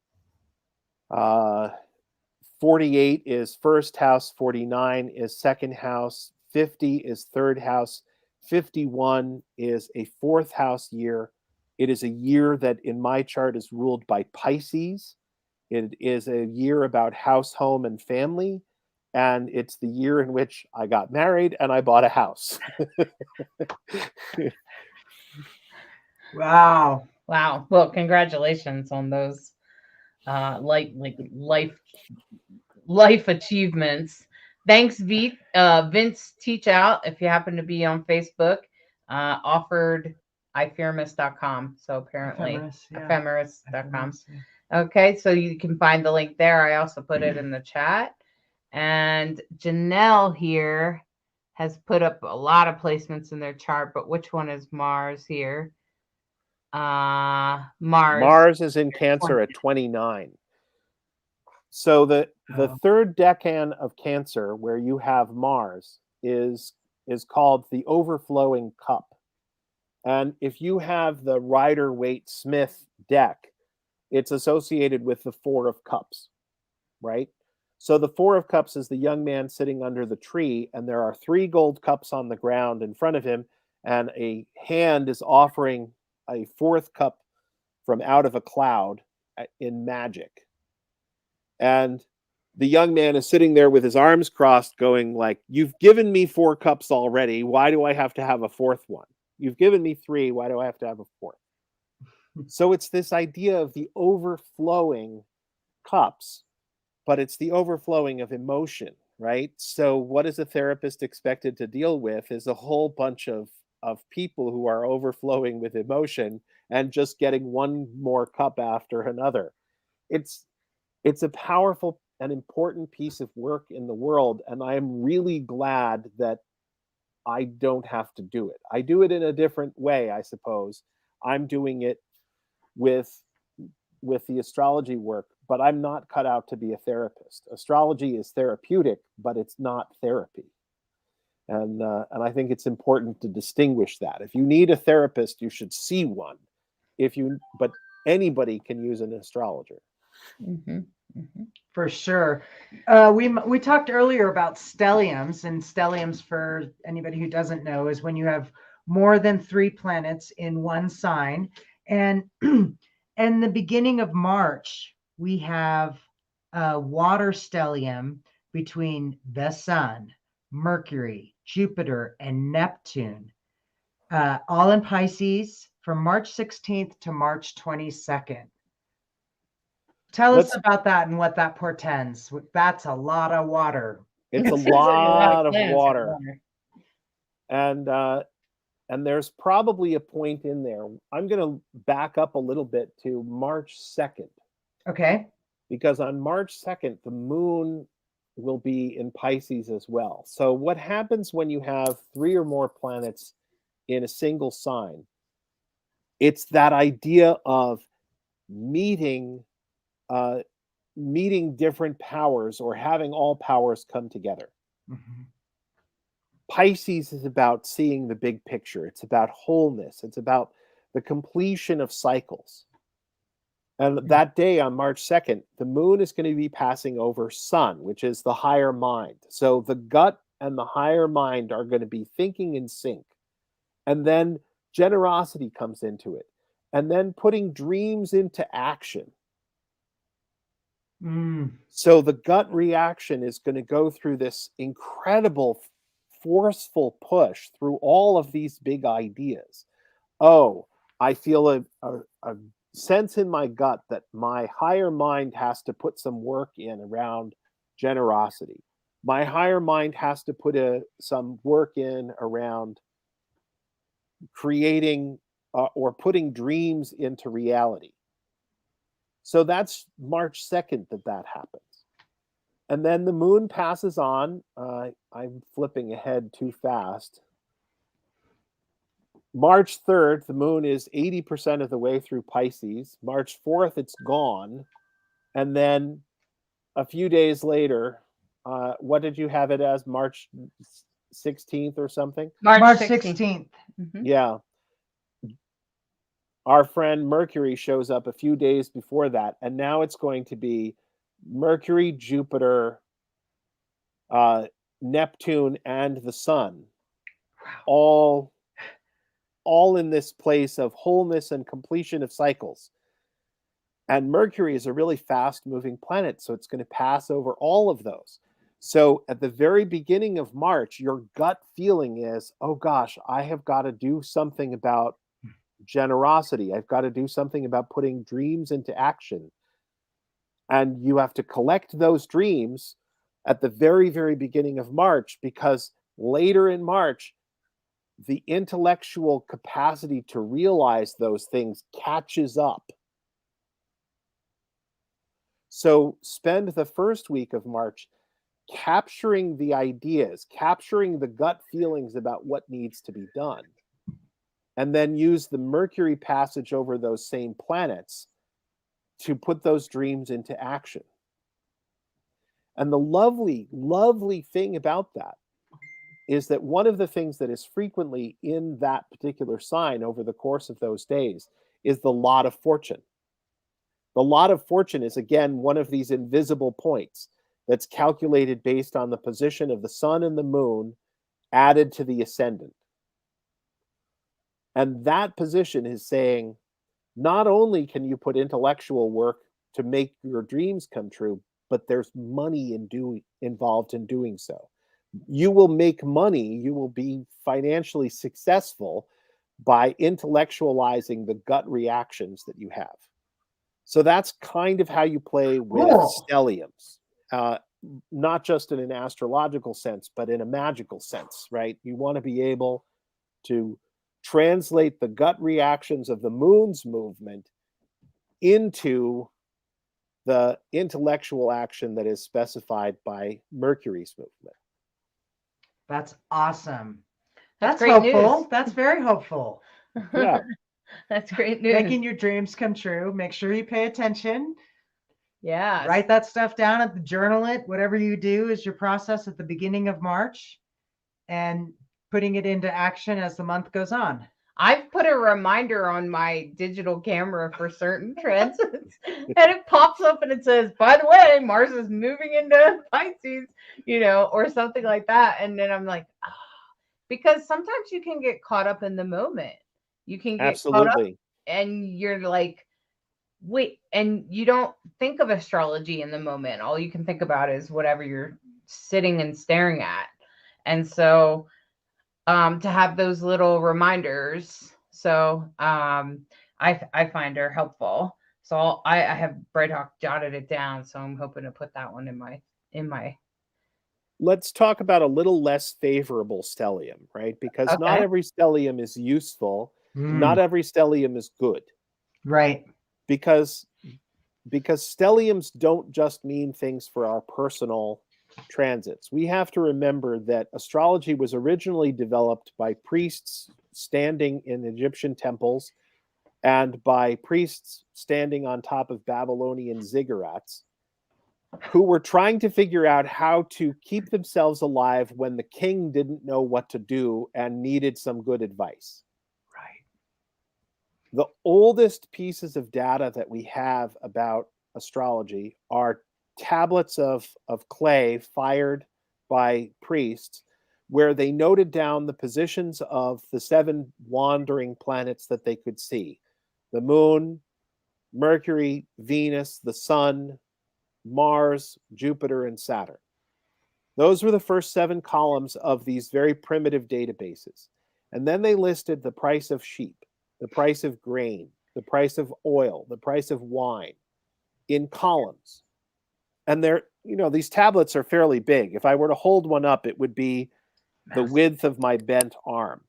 48 is first house, 49 is second house, 50 is third house, 51 is a fourth house year. It is a year that in my chart is ruled by Pisces. It is a year about house, home, and family. And it's the year in which I got married and I bought a house. Wow. Wow. Well, congratulations on those life achievements. Thanks, Vince Teach Out, if you happen to be on Facebook, offered ifirmus.com. So apparently ephemeris.com. Okay, so you can find the link there. I also put it in the chat. And Janelle here has put up a lot of placements in their chart, but which one is Mars here? Mars is in Cancer at 29. So the third decan of Cancer, where you have Mars, is called the overflowing cup. And if you have the Rider-Waite-Smith deck, it's associated with the Four of Cups, right? So the Four of Cups is the young man sitting under the tree, and there are 3 gold cups on the ground in front of him, and a hand is offering a 4th cup from out of a cloud in magic. And the young man is sitting there with his arms crossed going like, you've given me 4 cups already. Why do I have to have a 4th one? You've given me 3. Why do I have to have a 4th? So it's this idea of the overflowing cups, but it's the overflowing of emotion, right? So what is a therapist expected to deal with is a whole bunch of people who are overflowing with emotion and just getting one more cup after another. It's a powerful and important piece of work in the world, and I am really glad that I don't have to do it. I do it in a different way, I suppose. I'm doing it with the astrology work, but I'm not cut out to be a therapist. Astrology is therapeutic, but it's not therapy. And I think it's important to distinguish that. If you need a therapist, you should see one. But anybody can use an astrologer. Mm-hmm. Mm-hmm. For sure. We talked earlier about stelliums, and stelliums, for anybody who doesn't know, is when you have more than 3 planets in one sign. And in the beginning of March, we have a water stellium between the Sun, Mercury, Jupiter, and Neptune, all in Pisces from March 16th to March 22nd. Tell us about that and what that portends. That's a lot of water. It's a lot of water. And there's probably a point in there. I'm going to back up a little bit to March 2nd. Okay. Because on March 2nd, the moon will be in Pisces as well. So what happens when you have 3 or more planets in a single sign? It's that idea of meeting different powers, or having all powers come together. Mm-hmm. Pisces is about seeing the big picture. It's about wholeness. It's about the completion of cycles. And that day on March 2nd, the moon is going to be passing over Sun, which is the higher mind. So the gut and the higher mind are going to be thinking in sync. And then generosity comes into it. And then putting dreams into action. So the gut reaction is going to go through this incredible, forceful push through all of these big ideas. Oh, I feel a sense in my gut that my higher mind has to put some work in around generosity. My higher mind has to put some work in around creating or putting dreams into reality. So that's March 2nd that happens. And then the moon passes on. I'm flipping ahead too fast. March 3rd, the moon is 80% of the way through Pisces. March 4th, it's gone. And then a few days later, what did you have it as? March 16th or something? March 16th. Mm-hmm. Yeah. our friend Mercury shows up a few days before that, and now it's going to be Mercury, Jupiter, Neptune, and the Sun, all in this place of wholeness and completion of cycles. And Mercury is a really fast-moving planet, so it's going to pass over all of those. So at the very beginning of March, your gut feeling is, oh gosh, I have got to do something about generosity. I've got to do something about putting dreams into action. And you have to collect those dreams at the very, very beginning of March, because later in March, the intellectual capacity to realize those things catches up. So spend the first week of March capturing the ideas, capturing the gut feelings about what needs to be done, and then use the Mercury passage over those same planets to put those dreams into action. And the lovely, lovely thing about that is that one of the things that is frequently in that particular sign over the course of those days is the lot of fortune. The lot of fortune is, again, one of these invisible points that's calculated based on the position of the sun and the moon added to the ascendant. And that position is saying, not only can you put intellectual work to make your dreams come true, but there's money involved in doing so. You will make money, you will be financially successful by intellectualizing the gut reactions that you have. So that's kind of how you play with stelliums, not just in an astrological sense, but in a magical sense, right? You want to be able to translate the gut reactions of the moon's movement into the intellectual action that is specified by Mercury's movement. That's awesome. That's That's great hopeful. news. That's very hopeful. Yeah. That's great news. Making your dreams come true. Make sure you pay attention. Yeah. Write that stuff down at the journal it. Whatever you do is your process at the beginning of March, and putting it into action as the month goes on. I've put a reminder on my digital camera for certain transits, and it pops up and it says, by the way, Mars is moving into Pisces, or something like that. And then I'm like, because sometimes you can get caught up in the moment. You can get caught up and you're like, wait, and you don't think of astrology in the moment. All you can think about is whatever you're sitting and staring at. And so to have those little reminders. So I find are helpful. So I have Bright Hawk jotted it down. So I'm hoping to put that one in my. Let's talk about a little less favorable stellium, right? Because not every stellium is useful. Not every stellium is good. Right. Because stelliums don't just mean things for our personal transits. We have to remember that astrology was originally developed by priests standing in Egyptian temples and by priests standing on top of Babylonian ziggurats who were trying to figure out how to keep themselves alive when the king didn't know what to do and needed some good advice. Right. The oldest pieces of data that we have about astrology are tablets of clay fired by priests where they noted down the positions of the 7 wandering planets that they could see: the moon, Mercury, Venus, the sun, Mars, Jupiter, and Saturn. Those were the first 7 columns of these very primitive databases. And then they listed the price of sheep, the price of grain, the price of oil, the price of wine in columns. And these tablets are fairly big. If I were to hold one up, it would be the width of my bent arm.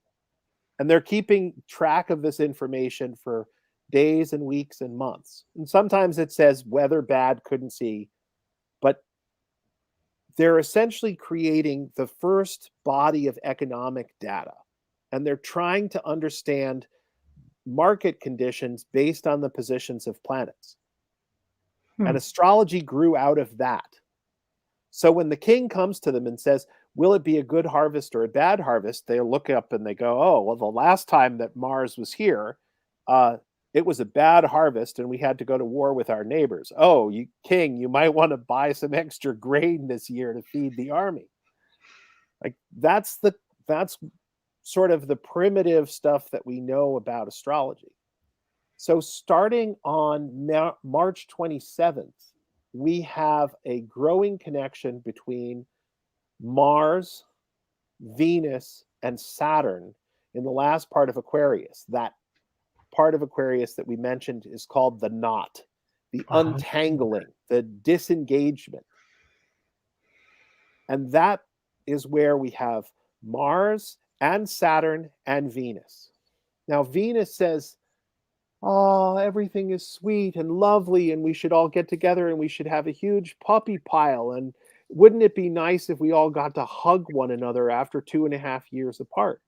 And they're keeping track of this information for days and weeks and months. And sometimes it says weather bad, couldn't see. But they're essentially creating the first body of economic data. And they're trying to understand market conditions based on the positions of planets. And astrology grew out of that. So when the king comes to them and says, will it be a good harvest or a bad harvest? They look up and they go, oh, well, the last time that Mars was here, it it was a bad harvest and we had to go to war with our neighbors. Oh, king, you might want to buy some extra grain this year to feed the army. Like that's sort of the primitive stuff that we know about astrology. So starting on March 27th, we have a growing connection between Mars, Venus, and Saturn in the last part of Aquarius. That part of Aquarius that we mentioned is called the knot, the untangling, the disengagement. And that is where we have Mars and Saturn and Venus. Now, Venus says, oh, everything is sweet and lovely, and we should all get together and we should have a huge puppy pile. And wouldn't it be nice if we all got to hug one another after 2.5 years apart?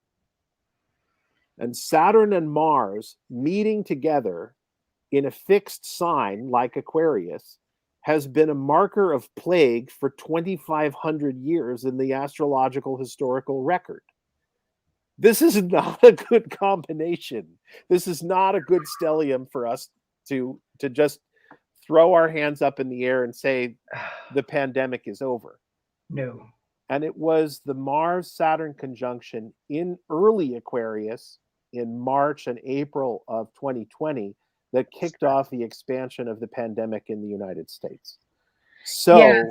And Saturn and Mars meeting together in a fixed sign like Aquarius has been a marker of plague for 2,500 years in the astrological historical record. This is not a good combination. This is not a good stellium for us to just throw our hands up in the air and say the pandemic is over. No. And it was the Mars-Saturn conjunction in early Aquarius in March and April of 2020 that kicked off the expansion of the pandemic in the United States. So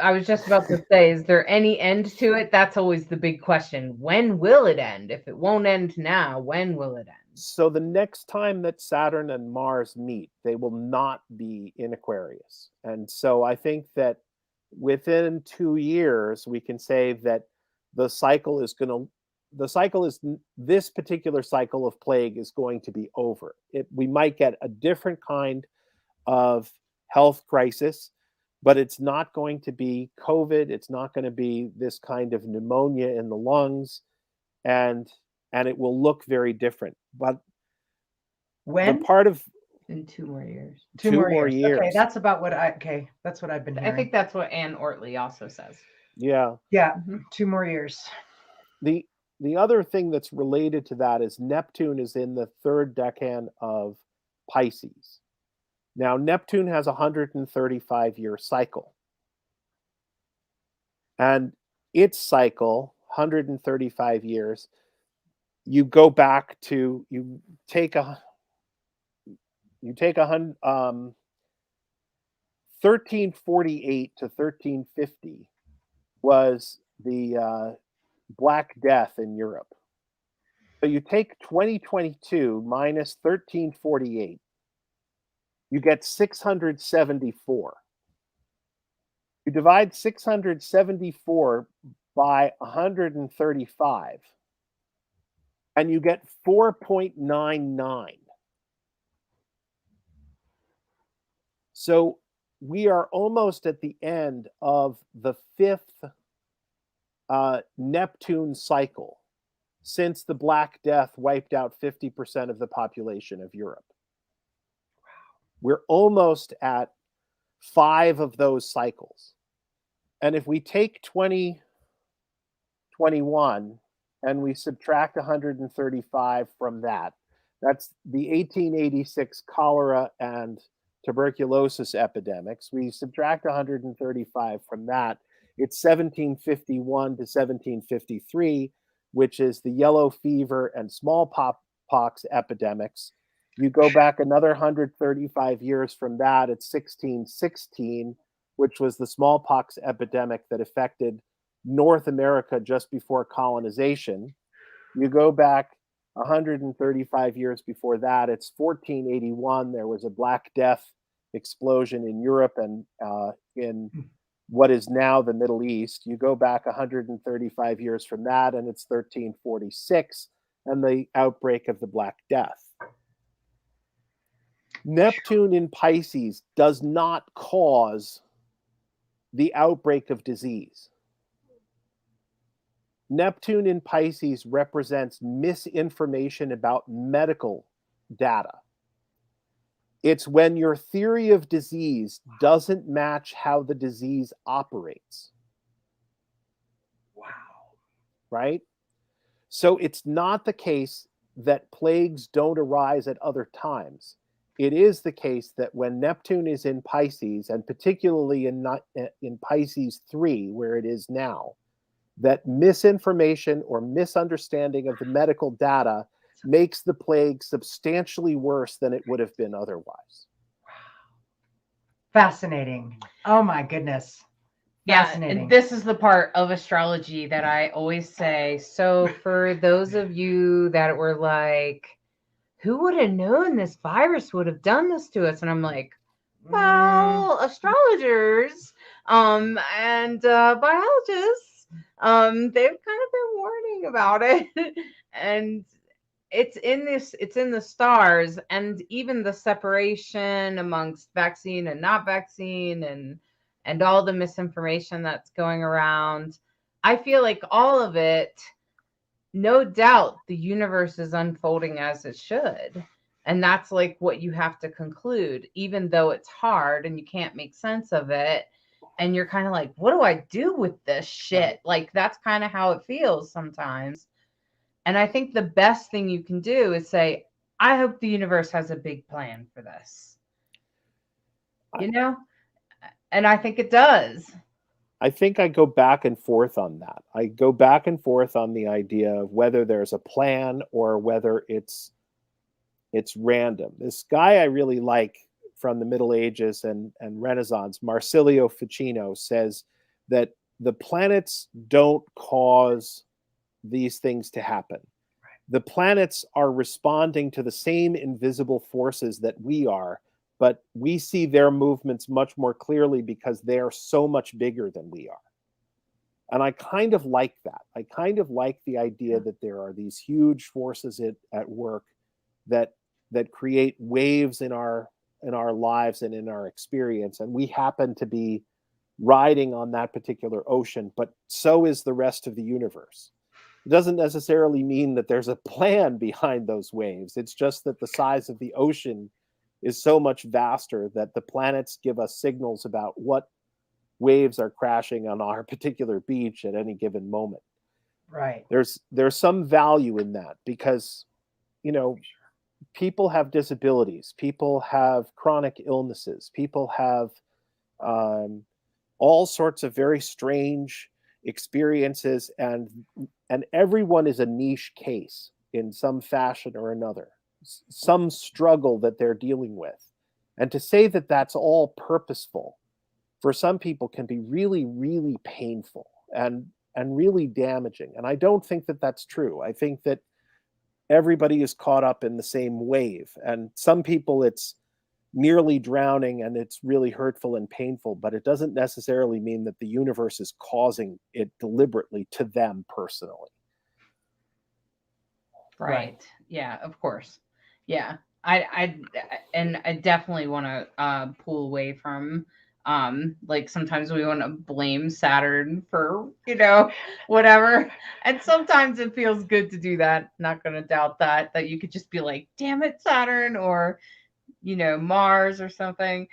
I was just about to say, is there any end to it? That's always the big question. When will it end? If it won't end now, when will it end? So the next time that Saturn and Mars meet, they will not be in Aquarius. And so I think that within 2 years, we can say that this particular cycle of plague is going to be over. We might get a different kind of health crisis, but it's not going to be COVID. It's not going to be this kind of pneumonia in the lungs, and it will look very different. But when? the part of in 2 more years. 2 more years. Okay, that's about what that's what I've been hearing. I think that's what Ann Ortley also says. Yeah. Yeah, 2 more years. The other thing that's related to that is Neptune is in the 3rd decan of Pisces. Now, Neptune has a 135-year cycle. And its cycle, 135 years, you go back to, you take 1348 to 1350 was the Black Death in Europe. So you take 2022 minus 1348, you get 674. You divide 674 by 135, and you get 4.99. So we are almost at the end of the 5th Neptune cycle since the Black Death wiped out 50% of the population of Europe. We're almost at 5 of those cycles. And if we take 2021 and we subtract 135 from that, that's the 1886 cholera and tuberculosis epidemics. We subtract 135 from that. It's 1751 to 1753, which is the yellow fever and smallpox epidemics. You go back another 135 years from that, it's 1616, which was the smallpox epidemic that affected North America just before colonization. You go back 135 years before that, it's 1481. There was a Black Death explosion in Europe and in what is now the Middle East. You go back 135 years from that, and it's 1346, and the outbreak of the Black Death. Neptune in Pisces does not cause the outbreak of disease. Neptune in Pisces represents misinformation about medical data. It's when your theory of disease doesn't match how the disease operates. Wow. Right? So it's not the case that plagues don't arise at other times. It is the case that when Neptune is in Pisces, and particularly in Pisces 3, where it is now, that misinformation or misunderstanding of the medical data makes the plague substantially worse than it would have been otherwise. Fascinating. Oh my goodness. Yeah, and this is the part of astrology that I always say. So for those of you that were like, who would have known this virus would have done this to us? And I'm like, well, astrologers and biologists, they've kind of been warning about it. And it's in the stars, and even the separation amongst vaccine and not vaccine, and all the misinformation that's going around. I feel like all of it, no doubt the universe is unfolding as it should. And that's like what you have to conclude, even though it's hard and you can't make sense of it. And you're kind of like, what do I do with this shit? Like, that's kind of how it feels sometimes. And I think the best thing you can do is say, I hope the universe has a big plan for this. You know? And I think it does. I think I go back and forth on that. I go back and forth on the idea of whether there's a plan or whether it's random. This guy I really like from the Middle Ages and Renaissance, Marsilio Ficino, says that the planets don't cause these things to happen. The planets are responding to the same invisible forces that we are, but we see their movements much more clearly because they are so much bigger than we are. And I kind of like that. I kind of like the idea that there are these huge forces at work that create waves in our lives and in our experience. And we happen to be riding on that particular ocean, but so is the rest of the universe. It doesn't necessarily mean that there's a plan behind those waves. It's just that the size of the ocean is so much vaster that the planets give us signals about what waves are crashing on our particular beach at any given moment. Right. There's some value in that because, you know, people have disabilities, people have chronic illnesses, people have all sorts of very strange experiences, and everyone is a niche case in some fashion or another, some struggle that they're dealing with. And to say that that's all purposeful for some people can be really, really painful and really damaging. And I don't think that that's true. I think that everybody is caught up in the same wave, and some people it's nearly drowning and it's really hurtful and painful, but it doesn't necessarily mean that the universe is causing it deliberately to them personally. Right. Yeah, of course. Yeah. I definitely want to pull away from like sometimes we want to blame Saturn for, you know, whatever. And sometimes it feels good to do that. Not going to doubt that you could just be like, damn it, Saturn, or, you know, Mars or something.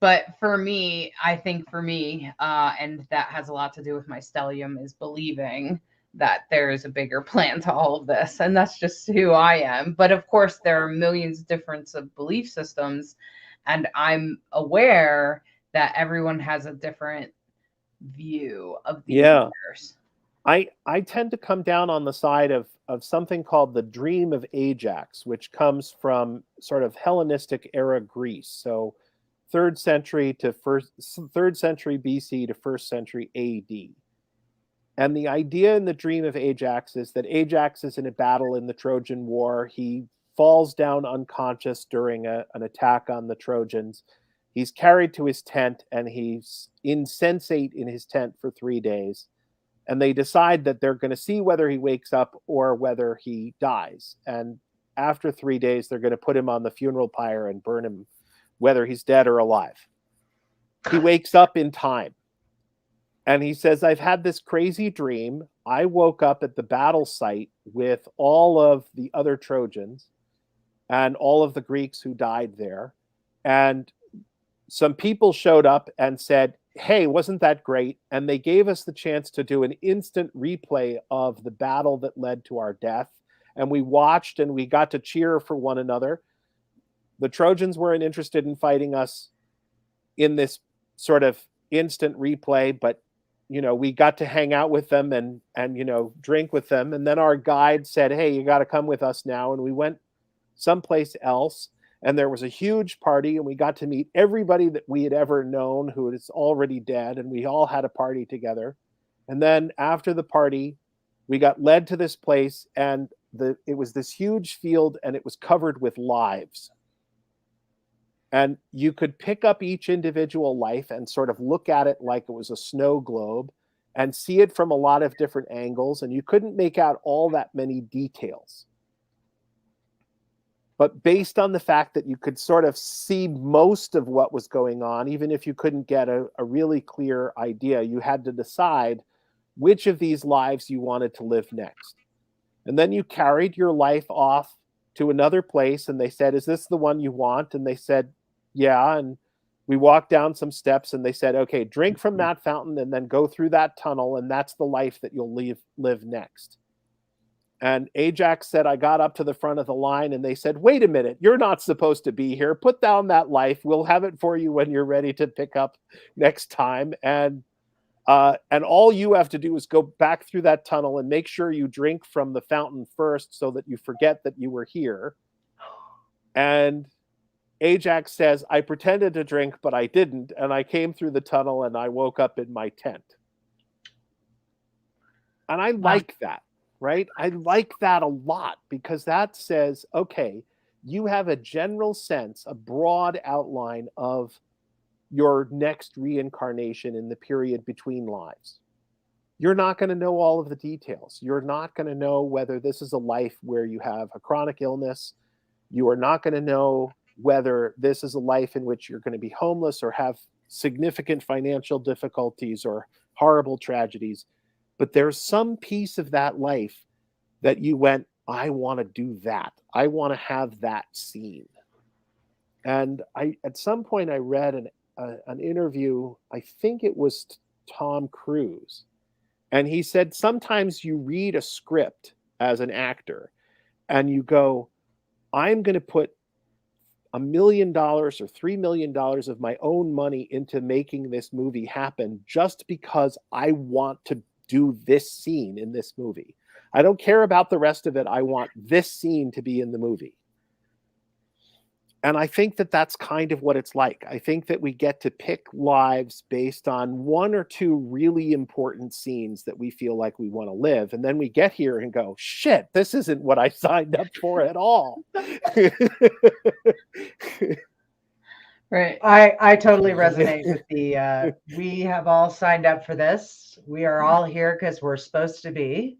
But for me, I think for me, and that has a lot to do with my stellium, is believing that there is a bigger plan to all of this. And that's just who I am. But of course, there are millions of different belief systems. And I'm aware that everyone has a different view of the universe. I tend to come down on the side of something called the dream of Ajax, which comes from sort of Hellenistic era Greece. So 3rd century BC to 1st century AD. And the idea in the dream of Ajax is that Ajax is in a battle in the Trojan War. He falls down unconscious during an attack on the Trojans. He's carried to his tent and he's insensate in his tent for 3 days. And they decide that they're going to see whether he wakes up or whether he dies. And after 3 days, they're going to put him on the funeral pyre and burn him, whether he's dead or alive. He wakes up in time. And he says, I've had this crazy dream. I woke up at the battle site with all of the other Trojans and all of the Greeks who died there. And some people showed up and said, hey, wasn't that great? And they gave us the chance to do an instant replay of the battle that led to our death. and we watched and we got to cheer for one another. The Trojans weren't interested in fighting us in this sort of instant replay, but we got to hang out with them and drink with them. And then our guide said, hey, you got to come with us now. And we went someplace else, and there was a huge party, and we got to meet everybody that we had ever known who is already dead, and we all had a party together. And then after the party, we got led to this place, and it was this huge field, and it was covered with lives. And you could pick up each individual life and sort of look at it like it was a snow globe and see it from a lot of different angles. And you couldn't make out all that many details. But based on the fact that you could sort of see most of what was going on, even if you couldn't get a really clear idea, you had to decide which of these lives you wanted to live next. And then you carried your life off to another place, and they said, is this the one you want? And they said, yeah. And we walked down some steps, and they said, okay, drink from that fountain and then go through that tunnel, and that's the life that you'll live next. And Ajax said, I got up to the front of the line, and they said, wait a minute, you're not supposed to be here. Put down that life. We'll have it for you when you're ready to pick up next time. And all you have to do is go back through that tunnel and make sure you drink from the fountain first so that you forget that you were here. And Ajax says, I pretended to drink, but I didn't. And I came through the tunnel and I woke up in my tent. And I like that, right? I like that a lot, because that says, okay, you have a general sense, a broad outline of your next reincarnation in the period between lives. You're not going to know all of the details. You're not going to know whether this is a life where you have a chronic illness. You are not going to know whether this is a life in which you're going to be homeless or have significant financial difficulties or horrible tragedies. But there's some piece of that life that you went, I want to do that. I want to have that scene. And at some point I read an interview, I think it was Tom Cruise. And he said, sometimes you read a script as an actor and you go, I'm going to put $1 million or $3 million of my own money into making this movie happen just because I want to do this scene in this movie. I don't care about the rest of it. I want this scene to be in the movie. And I think that that's kind of what it's like. I think that we get to pick lives based on one or two really important scenes that we feel like we want to live. And then we get here and go, shit, this isn't what I signed up for at all. Right. I totally resonate with the, we have all signed up for this. We are all here because we're supposed to be.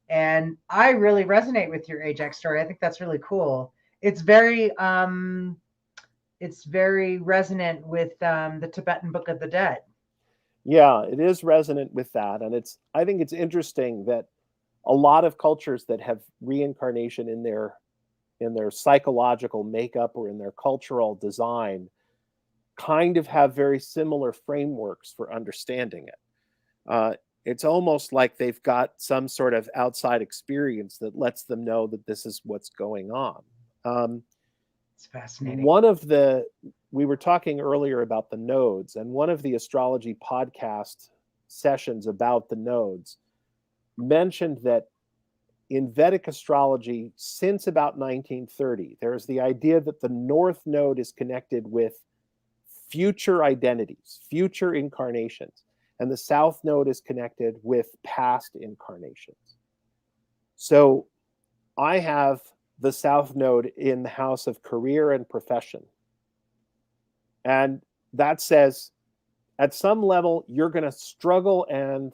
And I really resonate with your Ajax story. I think that's really cool. It's very resonant with the Tibetan Book of the Dead. Yeah, it is resonant with that. And I think it's interesting that a lot of cultures that have reincarnation in their psychological makeup or in their cultural design kind of have very similar frameworks for understanding it. It's almost like they've got some sort of outside experience that lets them know that this is what's going on. It's fascinating. We were talking earlier about the nodes, and one of the astrology podcast sessions about the nodes mentioned that in Vedic astrology, since about 1930, there's the idea that the North Node is connected with future identities, future incarnations, and the South Node is connected with past incarnations. So I have the South Node in the house of career and profession. And that says, at some level, you're going to struggle and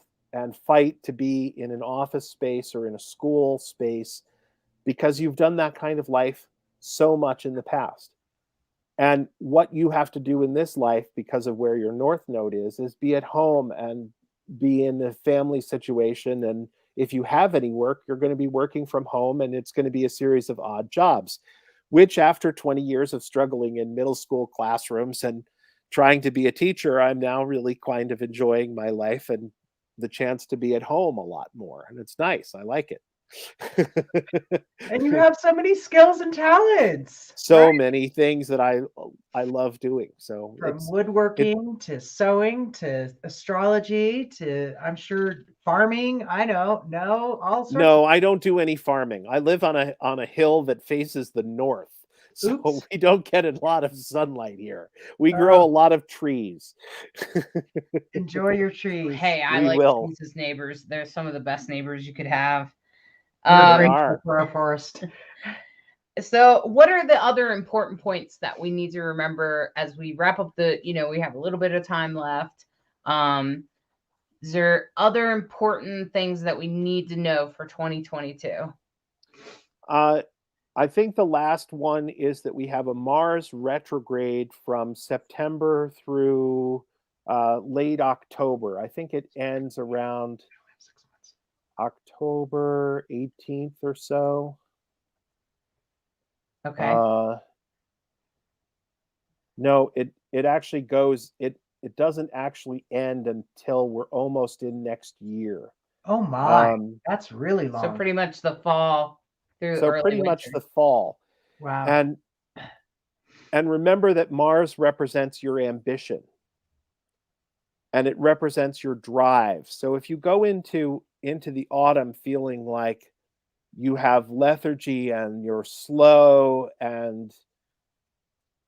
fight to be in an office space or in a school space because you've done that kind of life so much in the past. And what you have to do in this life, because of where your North Node is be at home and be in a family situation. And if you have any work, you're going to be working from home, and it's going to be a series of odd jobs, which after 20 years of struggling in middle school classrooms and trying to be a teacher, I'm now really kind of enjoying my life and the chance to be at home a lot more. And it's nice. I like it. And you have so many skills and talents. So many things that I love doing. So from woodworking to sewing to astrology to, I'm sure, farming. I know, no, all sorts. No, I don't do any farming. I live on a hill that faces the north. So Oops. we don't get a lot of sunlight here. We grow a lot of trees. Enjoy your trees. Hey, I We like will. trees as neighbors. They're some of the best neighbors you could have. We're grateful for our forest. So what are the other important points that we need to remember as we wrap up the, we have a little bit of time left. Is there other important things that we need to know for 2022? I think the last one is that we have a Mars retrograde from September through late October. I think it ends around October 18th or so. Okay. No, it actually goes, it doesn't actually end until we're almost in next year. Oh my, that's really long. So pretty much the fall through early pretty winter. much the fall. Wow. And remember that Mars represents your ambition. And it represents your drive. So if you go into the autumn feeling like you have lethargy and you're slow, and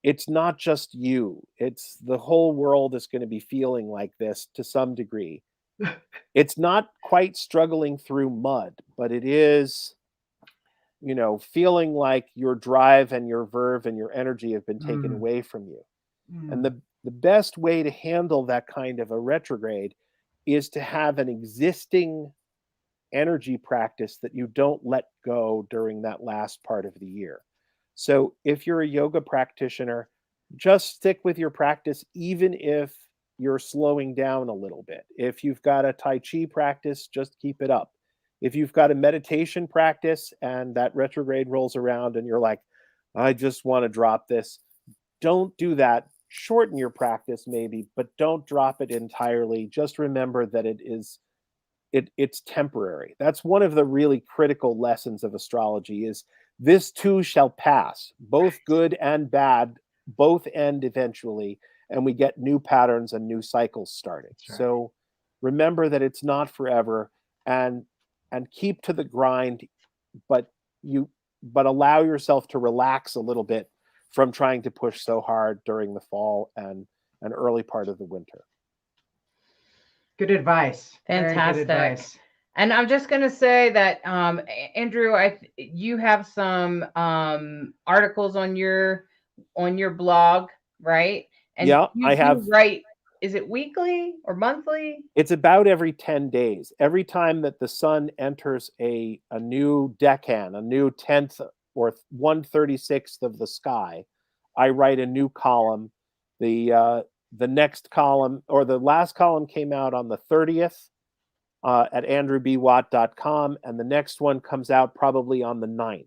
it's not just you, it's the whole world is going to be feeling like this to some degree. It's not quite struggling through mud, but it is, feeling like your drive and your verve and your energy have been taken away from you. And the best way to handle that kind of a retrograde is to have an existing energy practice that you don't let go during that last part of the year. So if you're a yoga practitioner, just stick with your practice, even if you're slowing down a little bit. If you've got a Tai Chi practice, just keep it up. If you've got a meditation practice and that retrograde rolls around and you're like, I just want to drop this, don't do that. Shorten your practice maybe, but don't drop it entirely. Just remember that it's temporary. That's one of the really critical lessons of astrology is this too shall pass. Both good and bad, both end eventually, and we get new patterns and new cycles starting. Right. So remember that it's not forever, and keep to the grind, but allow yourself to relax a little bit from trying to push so hard during the fall and an early part of the winter. Good advice. Fantastic. Very good advice. And I'm just going to say that, Andrew, you have some articles on your blog, right? And yeah, I have. Write, is it weekly or monthly? It's about every 10 days. Every time that the sun enters a new decan, a new 10th or 1/36th of the sky, I write a new column. The next column, or the last column, came out on the 30th at andrewbwatt.com, and the next one comes out probably on the 9th.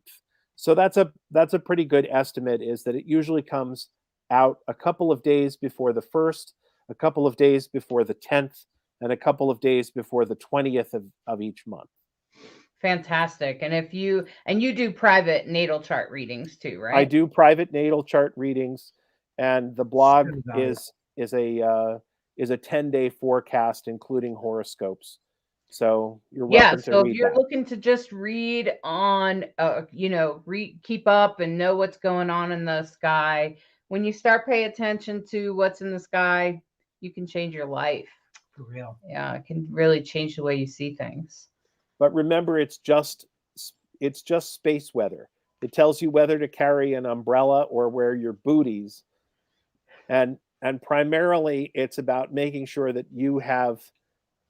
So that's a pretty good estimate, is that it usually comes out a couple of days before the 1st, a couple of days before the 10th, and a couple of days before the 20th of each month. Fantastic. And you do private natal chart readings too, right? I do private natal chart readings, and the blog is a 10-day forecast, including horoscopes. So you're welcome to read that. So if you're looking to just read on, keep up and know what's going on in the sky, when you start paying attention to what's in the sky, you can change your life. For real. Yeah, it can really change the way you see things. But remember, it's just space weather. It tells you whether to carry an umbrella or wear your booties. And primarily, it's about making sure that you have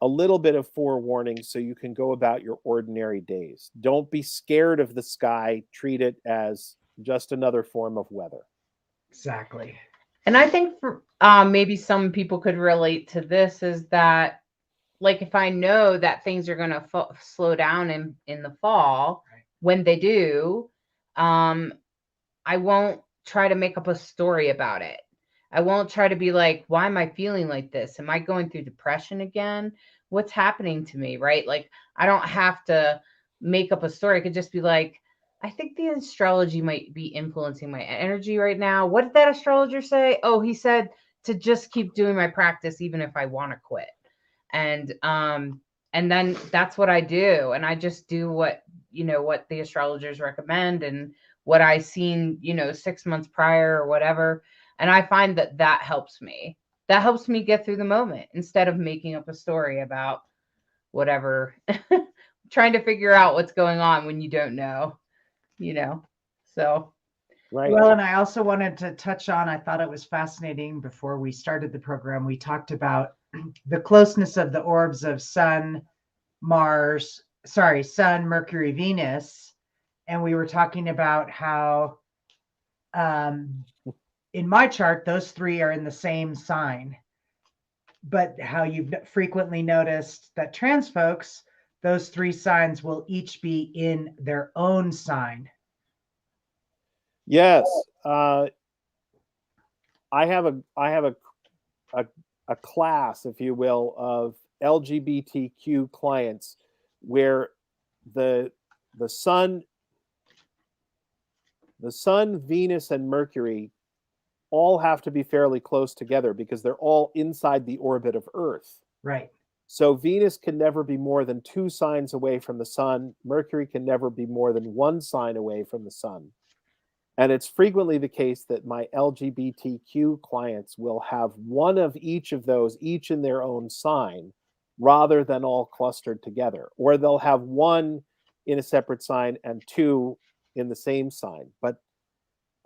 a little bit of forewarning so you can go about your ordinary days. Don't be scared of the sky. Treat it as just another form of weather. Exactly. And I think for maybe some people could relate to this, is that, like, if I know that things are going to slow down in the fall, right, when they do, I won't try to make up a story about it. I won't try to be like, why am I feeling like this? Am I going through depression again? What's happening to me, right? Like, I don't have to make up a story. I could just be like, I think the astrology might be influencing my energy right now. What did that astrologer say? Oh, he said to just keep doing my practice even if I want to quit. And then that's what I do. And I just do what the astrologers recommend and what I seen, 6 months prior or whatever. And I find that helps me. That helps me get through the moment instead of making up a story about whatever, trying to figure out what's going on when you don't know, so. Right. Well, and I also wanted to touch on, I thought it was fascinating before we started the program, we talked about the closeness of the orbs of Sun, Mercury, Venus. And we were talking about how in my chart, those three are in the same sign. But how you've frequently noticed that trans folks, those three signs will each be in their own sign. Yes. I have a class, if you will, of LGBTQ clients where the sun, Venus, and Mercury all have to be fairly close together because they're all inside the orbit of Earth. Right. So Venus can never be more than 2 signs away from the sun. Mercury can never be more than 1 sign away from the sun. And it's frequently the case that my LGBTQ clients will have one of each of those, each in their own sign, rather than all clustered together. Or they'll have one in a separate sign and 2 in the same sign. But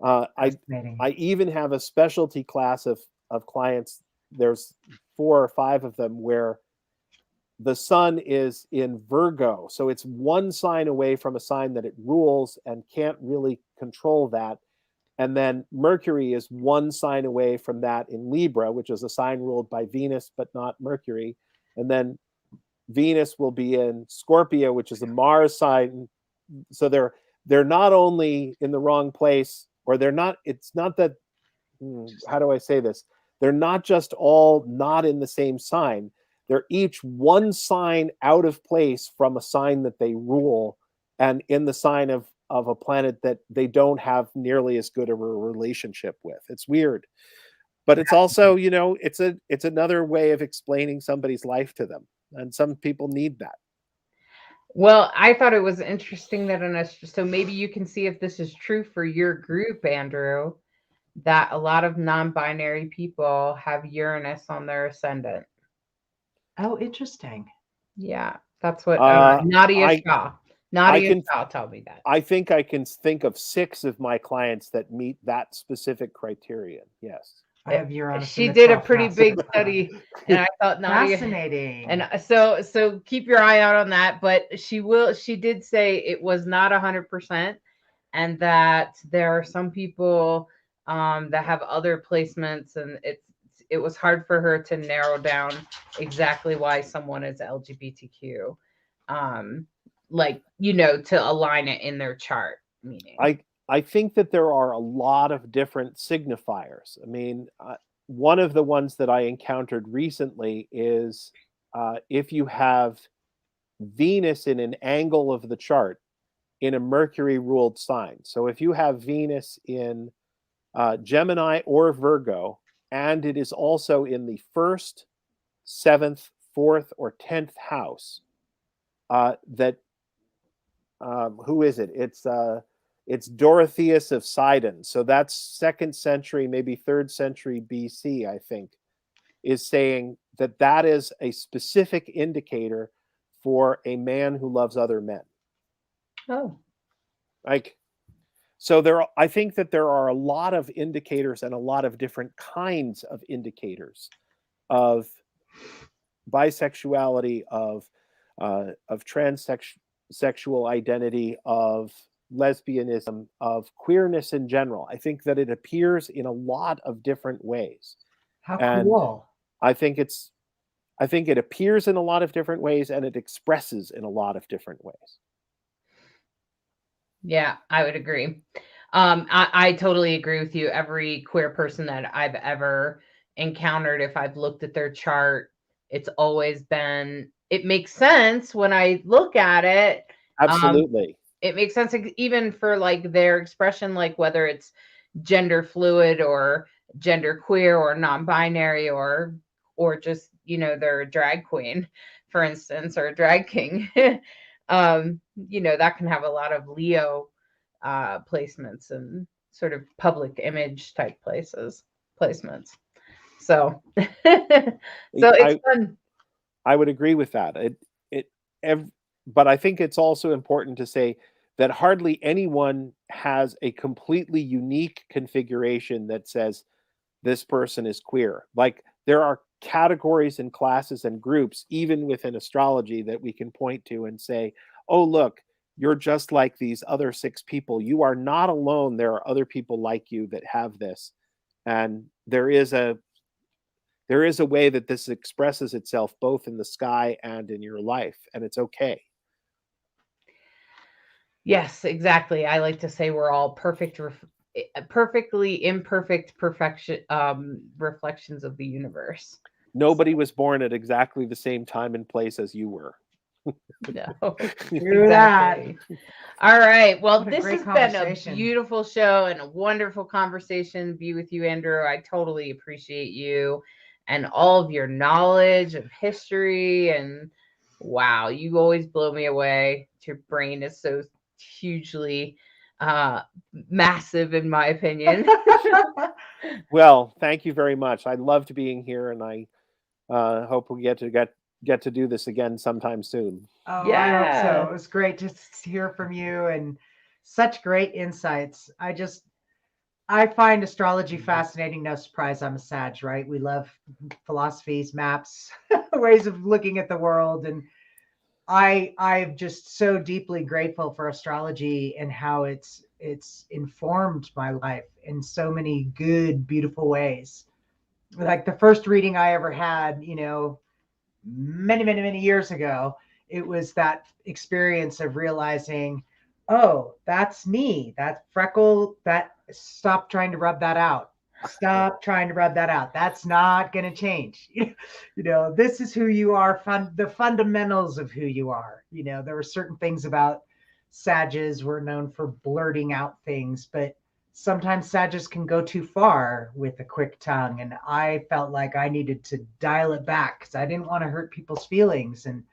I even have a specialty class of clients. There's 4 or 5 of them where the sun is in Virgo. So it's 1 sign away from a sign that it rules and can't really control that. And then Mercury is 1 sign away from that in Libra, which is a sign ruled by Venus, but not Mercury. And then Venus will be in Scorpio, which is a Mars sign. So they're not only in the wrong place, or it's not that, how do I say this? They're not just all not in the same sign. They're each 1 sign out of place from a sign that they rule and in the sign of a planet that they don't have nearly as good of a relationship with. It's weird. But it's also, it's another way of explaining somebody's life to them. And some people need that. Well, I thought it was interesting that so maybe you can see if this is true for your group, Andrew, that a lot of non-binary people have Uranus on their ascendant. Oh, interesting. Yeah, that's what Nadia Shaw told me that. I think I can think of 6 of my clients that meet that specific criterion. Yes. I have Uranus. She did a pretty big study, and I thought Nadia, fascinating. And so keep your eye out on that. But she did say it was not 100%, and that there are some people that have other placements, and it was hard for her to narrow down exactly why someone is LGBTQ, to align it in their chart. Meaning, I think that there are a lot of different signifiers. I mean, one of the ones that I encountered recently is if you have Venus in an angle of the chart in a Mercury-ruled sign. So if you have Venus in Gemini or Virgo, and it is also in the 1st, 7th, 4th, or 10th house, who is it? It's Dorotheus of Sidon. So that's 2nd century, maybe 3rd century BC, I think, is saying that is a specific indicator for a man who loves other men. Oh. So I think that there are a lot of indicators and a lot of different kinds of indicators of bisexuality, of transsexual identity, of lesbianism, of queerness in general. I think that it appears in a lot of different ways. How cool. I think it appears in a lot of different ways, and it expresses in a lot of different ways. Yeah, I would agree. I totally agree with you. Every queer person that I've ever encountered, if I've looked at their chart, it's always been, it makes sense when I look at it Absolutely. It makes sense even for like their expression, like whether it's gender fluid or gender queer or non-binary or just, you know, they're a drag queen, for instance, or a drag king. You know, that can have a lot of Leo placements and sort of public image type placements. So so it's fun. I would agree with that. But I think it's also important to say that hardly anyone has a completely unique configuration that says this person is queer. Like there are categories and classes and groups, even within astrology, that we can point to and say, oh, look, you're just like these other 6 people. You are not alone. There are other people like you that have this. And there is a way that this expresses itself both in the sky and in your life, and it's okay. Yes, exactly. I like to say we're all perfectly imperfect perfection reflections of the universe. Nobody was born at exactly the same time and place as you were. No, exactly. All right. Well, this has been a beautiful show and a wonderful conversation to be with you, Andrew. I totally appreciate you and all of your knowledge of history. And wow, you always blow me away. Your brain is so hugely massive, in my opinion. Well, thank you very much. I loved being here, and I hope we get to do this again sometime soon. Oh, yeah. I hope so. It was great to hear from you and such great insights. I find astrology fascinating. No surprise, I'm a Sag, right? We love philosophies, maps, ways of looking at the world. And I'm just so deeply grateful for astrology and how it's informed my life in so many good, beautiful ways. Like the first reading I ever had, you know, many years ago, it was that experience of realizing, oh, that's me, that freckle, that stop trying to rub that out. Stop trying to rub that out. That's not going to change. You know, this is who you are, the fundamentals of who you are. You know, there were certain things about Sages were known for blurting out things, but sometimes Sages can go too far with a quick tongue. And I felt like I needed to dial it back because I didn't want to hurt people's feelings. And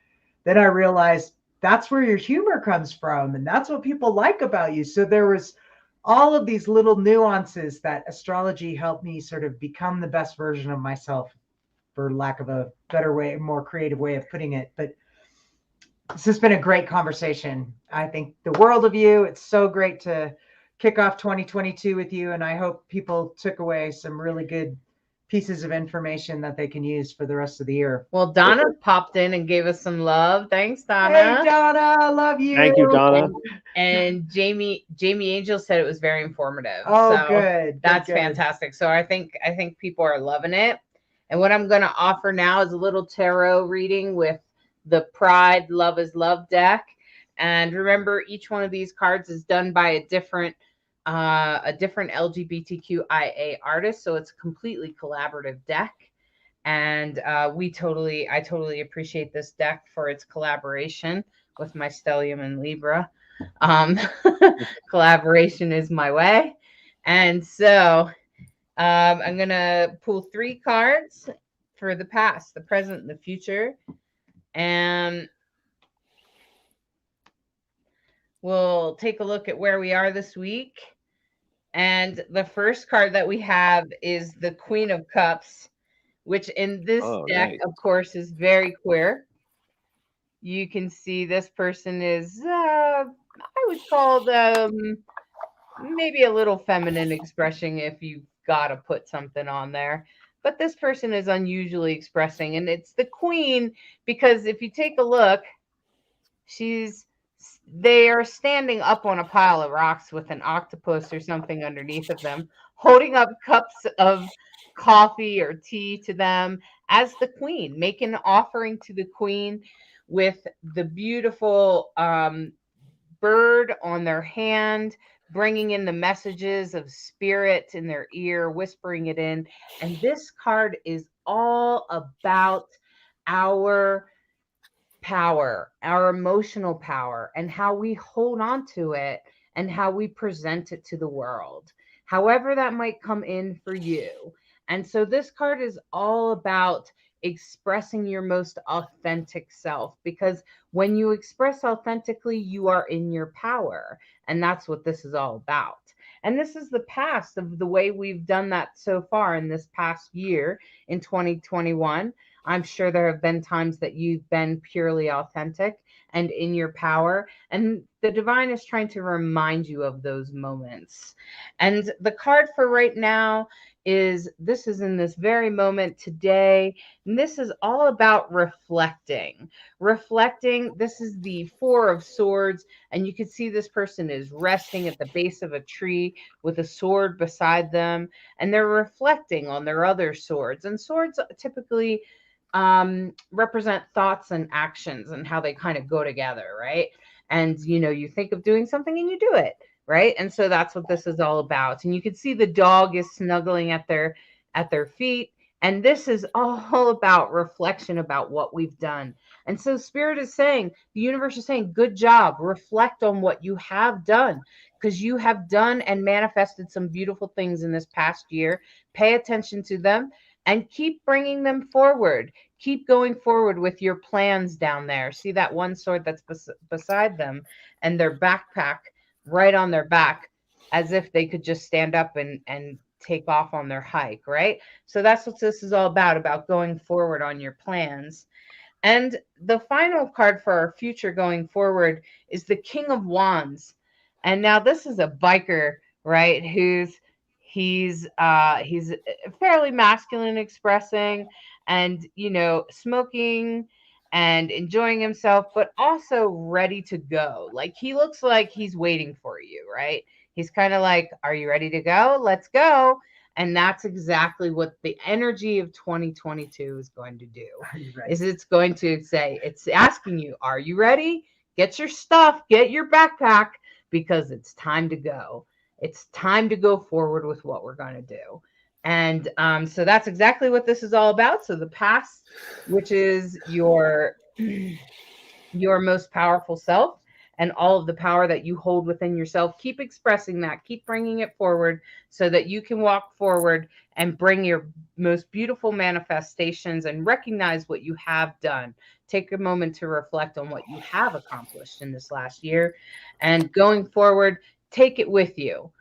then I realized that's where your humor comes from. And that's what people like about you. So there was all of these little nuances that astrology helped me sort of become the best version of myself, for lack of a better way, more creative way of putting it. But this has been a great conversation. I think the world of you. It's so great to kick off 2022 with you. And I hope people took away some really good pieces of information that they can use for the rest of the year. Well, Donna popped in and gave us some love. Thanks, Donna. Hey, Donna, love you. Thank you, Donna. And Jamie Angel said it was very informative. Oh, so good. That's fantastic. So I think people are loving it. And what I'm going to offer now is a little tarot reading with the Pride Love is Love deck. And remember, each one of these cards is done by a different LGBTQIA artist. So it's a completely collaborative deck. And I totally appreciate this deck for its collaboration with my stellium and Libra. Collaboration is my way. And so I'm going to pull 3 cards for the past, the present, and the future. And we'll take a look at where we are this week. And the first card that we have is the Queen of Cups, which in this deck, nice. Of course, is very queer. You can see this person is, I would call them maybe a little feminine expression if you've got to put something on there. But this person is unusually expressing, and it's the queen because if you take a look, they are standing up on a pile of rocks with an octopus or something underneath of them, holding up cups of coffee or tea to them as the queen, making an offering to the queen with the beautiful bird on their hand, bringing in the messages of spirit in their ear, whispering it in. And this card is all about our power, our emotional power, and how we hold on to it and how we present it to the world, however that might come in for you. And so this card is all about expressing your most authentic self, because when you express authentically, you are in your power. And that's what this is all about. And this is the past of the way we've done that so far in this past year in 2021. I'm sure there have been times that you've been purely authentic and in your power. And the divine is trying to remind you of those moments. And the card for right now is, this is in this very moment today. And this is all about reflecting. Reflecting, this is the Four of Swords. And you can see this person is resting at the base of a tree with a sword beside them. And they're reflecting on their other swords. And swords typically represent thoughts and actions and how they kind of go together, right? And you think of doing something and you do it, right? And so that's what this is all about. And you can see the dog is snuggling at their feet. And this is all about reflection about what we've done. And so Spirit is saying, the universe is saying, good job. Reflect on what you have done, because you have done and manifested some beautiful things in this past year. Pay attention to them and keep bringing them forward. Keep going forward with your plans down there. See that one sword that's beside them, and their backpack right on their back, as if they could just stand up and take off on their hike, right? So that's what this is all about going forward on your plans. And the final card for our future going forward is the King of Wands. And now this is a biker, right? He's fairly masculine expressing, and smoking and enjoying himself, but also ready to go. Like, he looks like he's waiting for you, right? He's kind of like, are you ready to go? Let's go. And that's exactly what the energy of 2022 is going to do. Is it's going to say, it's asking you, are you ready? Get your stuff, get your backpack, because it's time to go. It's time to go forward with what we're going to do. And so that's exactly what this is all about. So the past, which is your most powerful self, and all of the power that you hold within yourself, keep expressing that, keep bringing it forward so that you can walk forward and bring your most beautiful manifestations and recognize what you have done. Take a moment to reflect on what you have accomplished in this last year, and going forward, take it with you.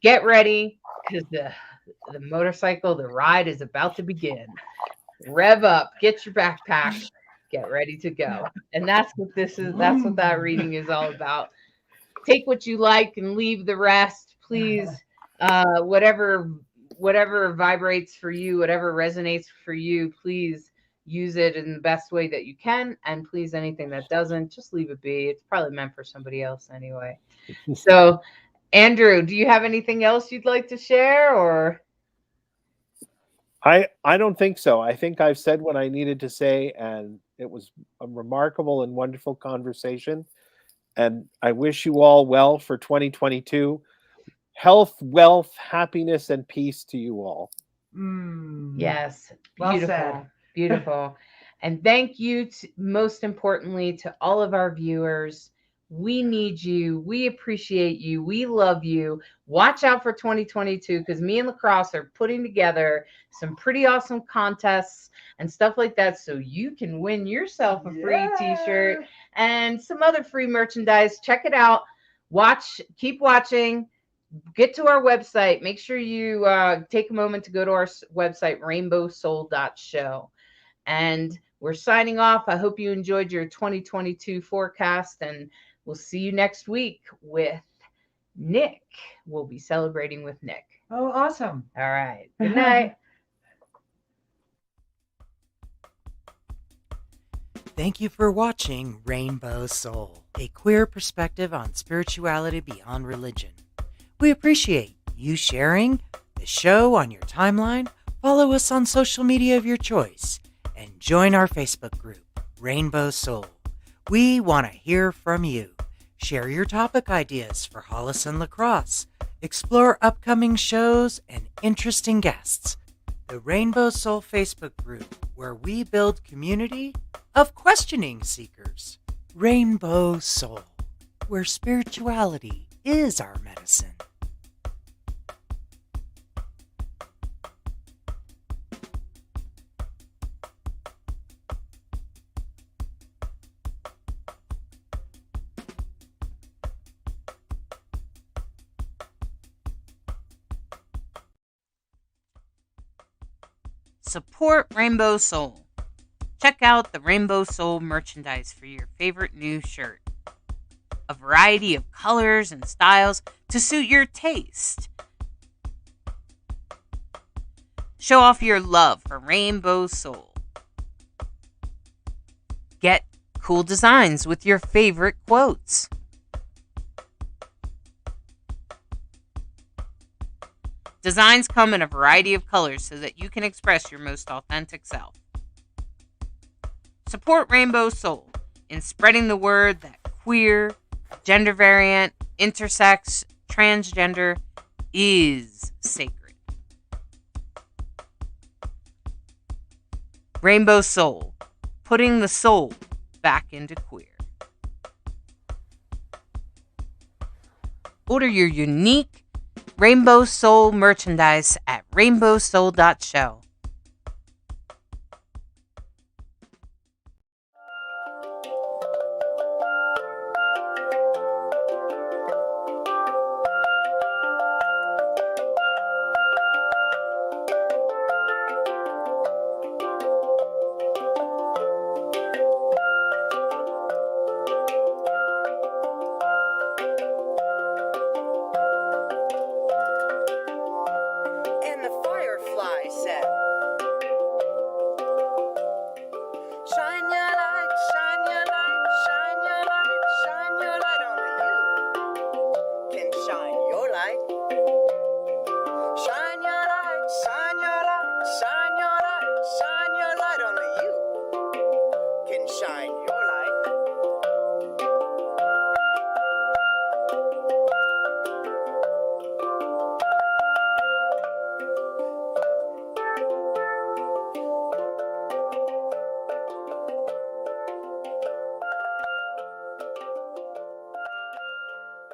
Get ready, because the motorcycle, the ride is about to begin. Rev up, get your backpack, get ready to go. And that's what this is. That's what that reading is all about. Take what you like and leave the rest, please. Whatever vibrates for you, whatever resonates for you, please use it in the best way that you can. And please, anything that doesn't, just leave it be. It's probably meant for somebody else anyway. So, Andrew, do you have anything else you'd like to share, or? I don't think so. I think I've said what I needed to say, and it was a remarkable and wonderful conversation. And I wish you all well for 2022. Health, wealth, happiness, and peace to you all. Yes. Well Beautiful. said. Beautiful. And thank you, most importantly, to all of our viewers. We need you. We appreciate you. We love you. Watch out for 2022, because me and Lacrosse are putting together some pretty awesome contests and stuff like that, so you can win yourself a free t-shirt and some other free merchandise. Check it out. Keep watching. Get to our website. Make sure you take a moment to go to our website, rainbowsoul.show. And we're signing off. I hope you enjoyed your 2022 forecast, and we'll see you next week with Nick. We'll be celebrating with Nick. Oh, awesome. All right. Good night. Thank you for watching Rainbow Soul, a queer perspective on spirituality beyond religion. We appreciate you sharing the show on your timeline. Follow us on social media of your choice, and join our Facebook group, Rainbow Soul. We want to hear from you. Share your topic ideas for Hollis and Lacrosse. Explore upcoming shows and interesting guests. The Rainbow Soul Facebook group, where we build community of questioning seekers. Rainbow Soul, where spirituality is our medicine. Support Rainbow Soul. Check out the Rainbow Soul merchandise for your favorite new shirt. A variety of colors and styles to suit your taste. Show off your love for Rainbow Soul. Get cool designs with your favorite quotes. Designs come in a variety of colors so that you can express your most authentic self. Support Rainbow Soul in spreading the word that queer, gender variant, intersex, transgender is sacred. Rainbow Soul, putting the soul back into queer. Order your unique Rainbow Soul merchandise at rainbowsoul.show.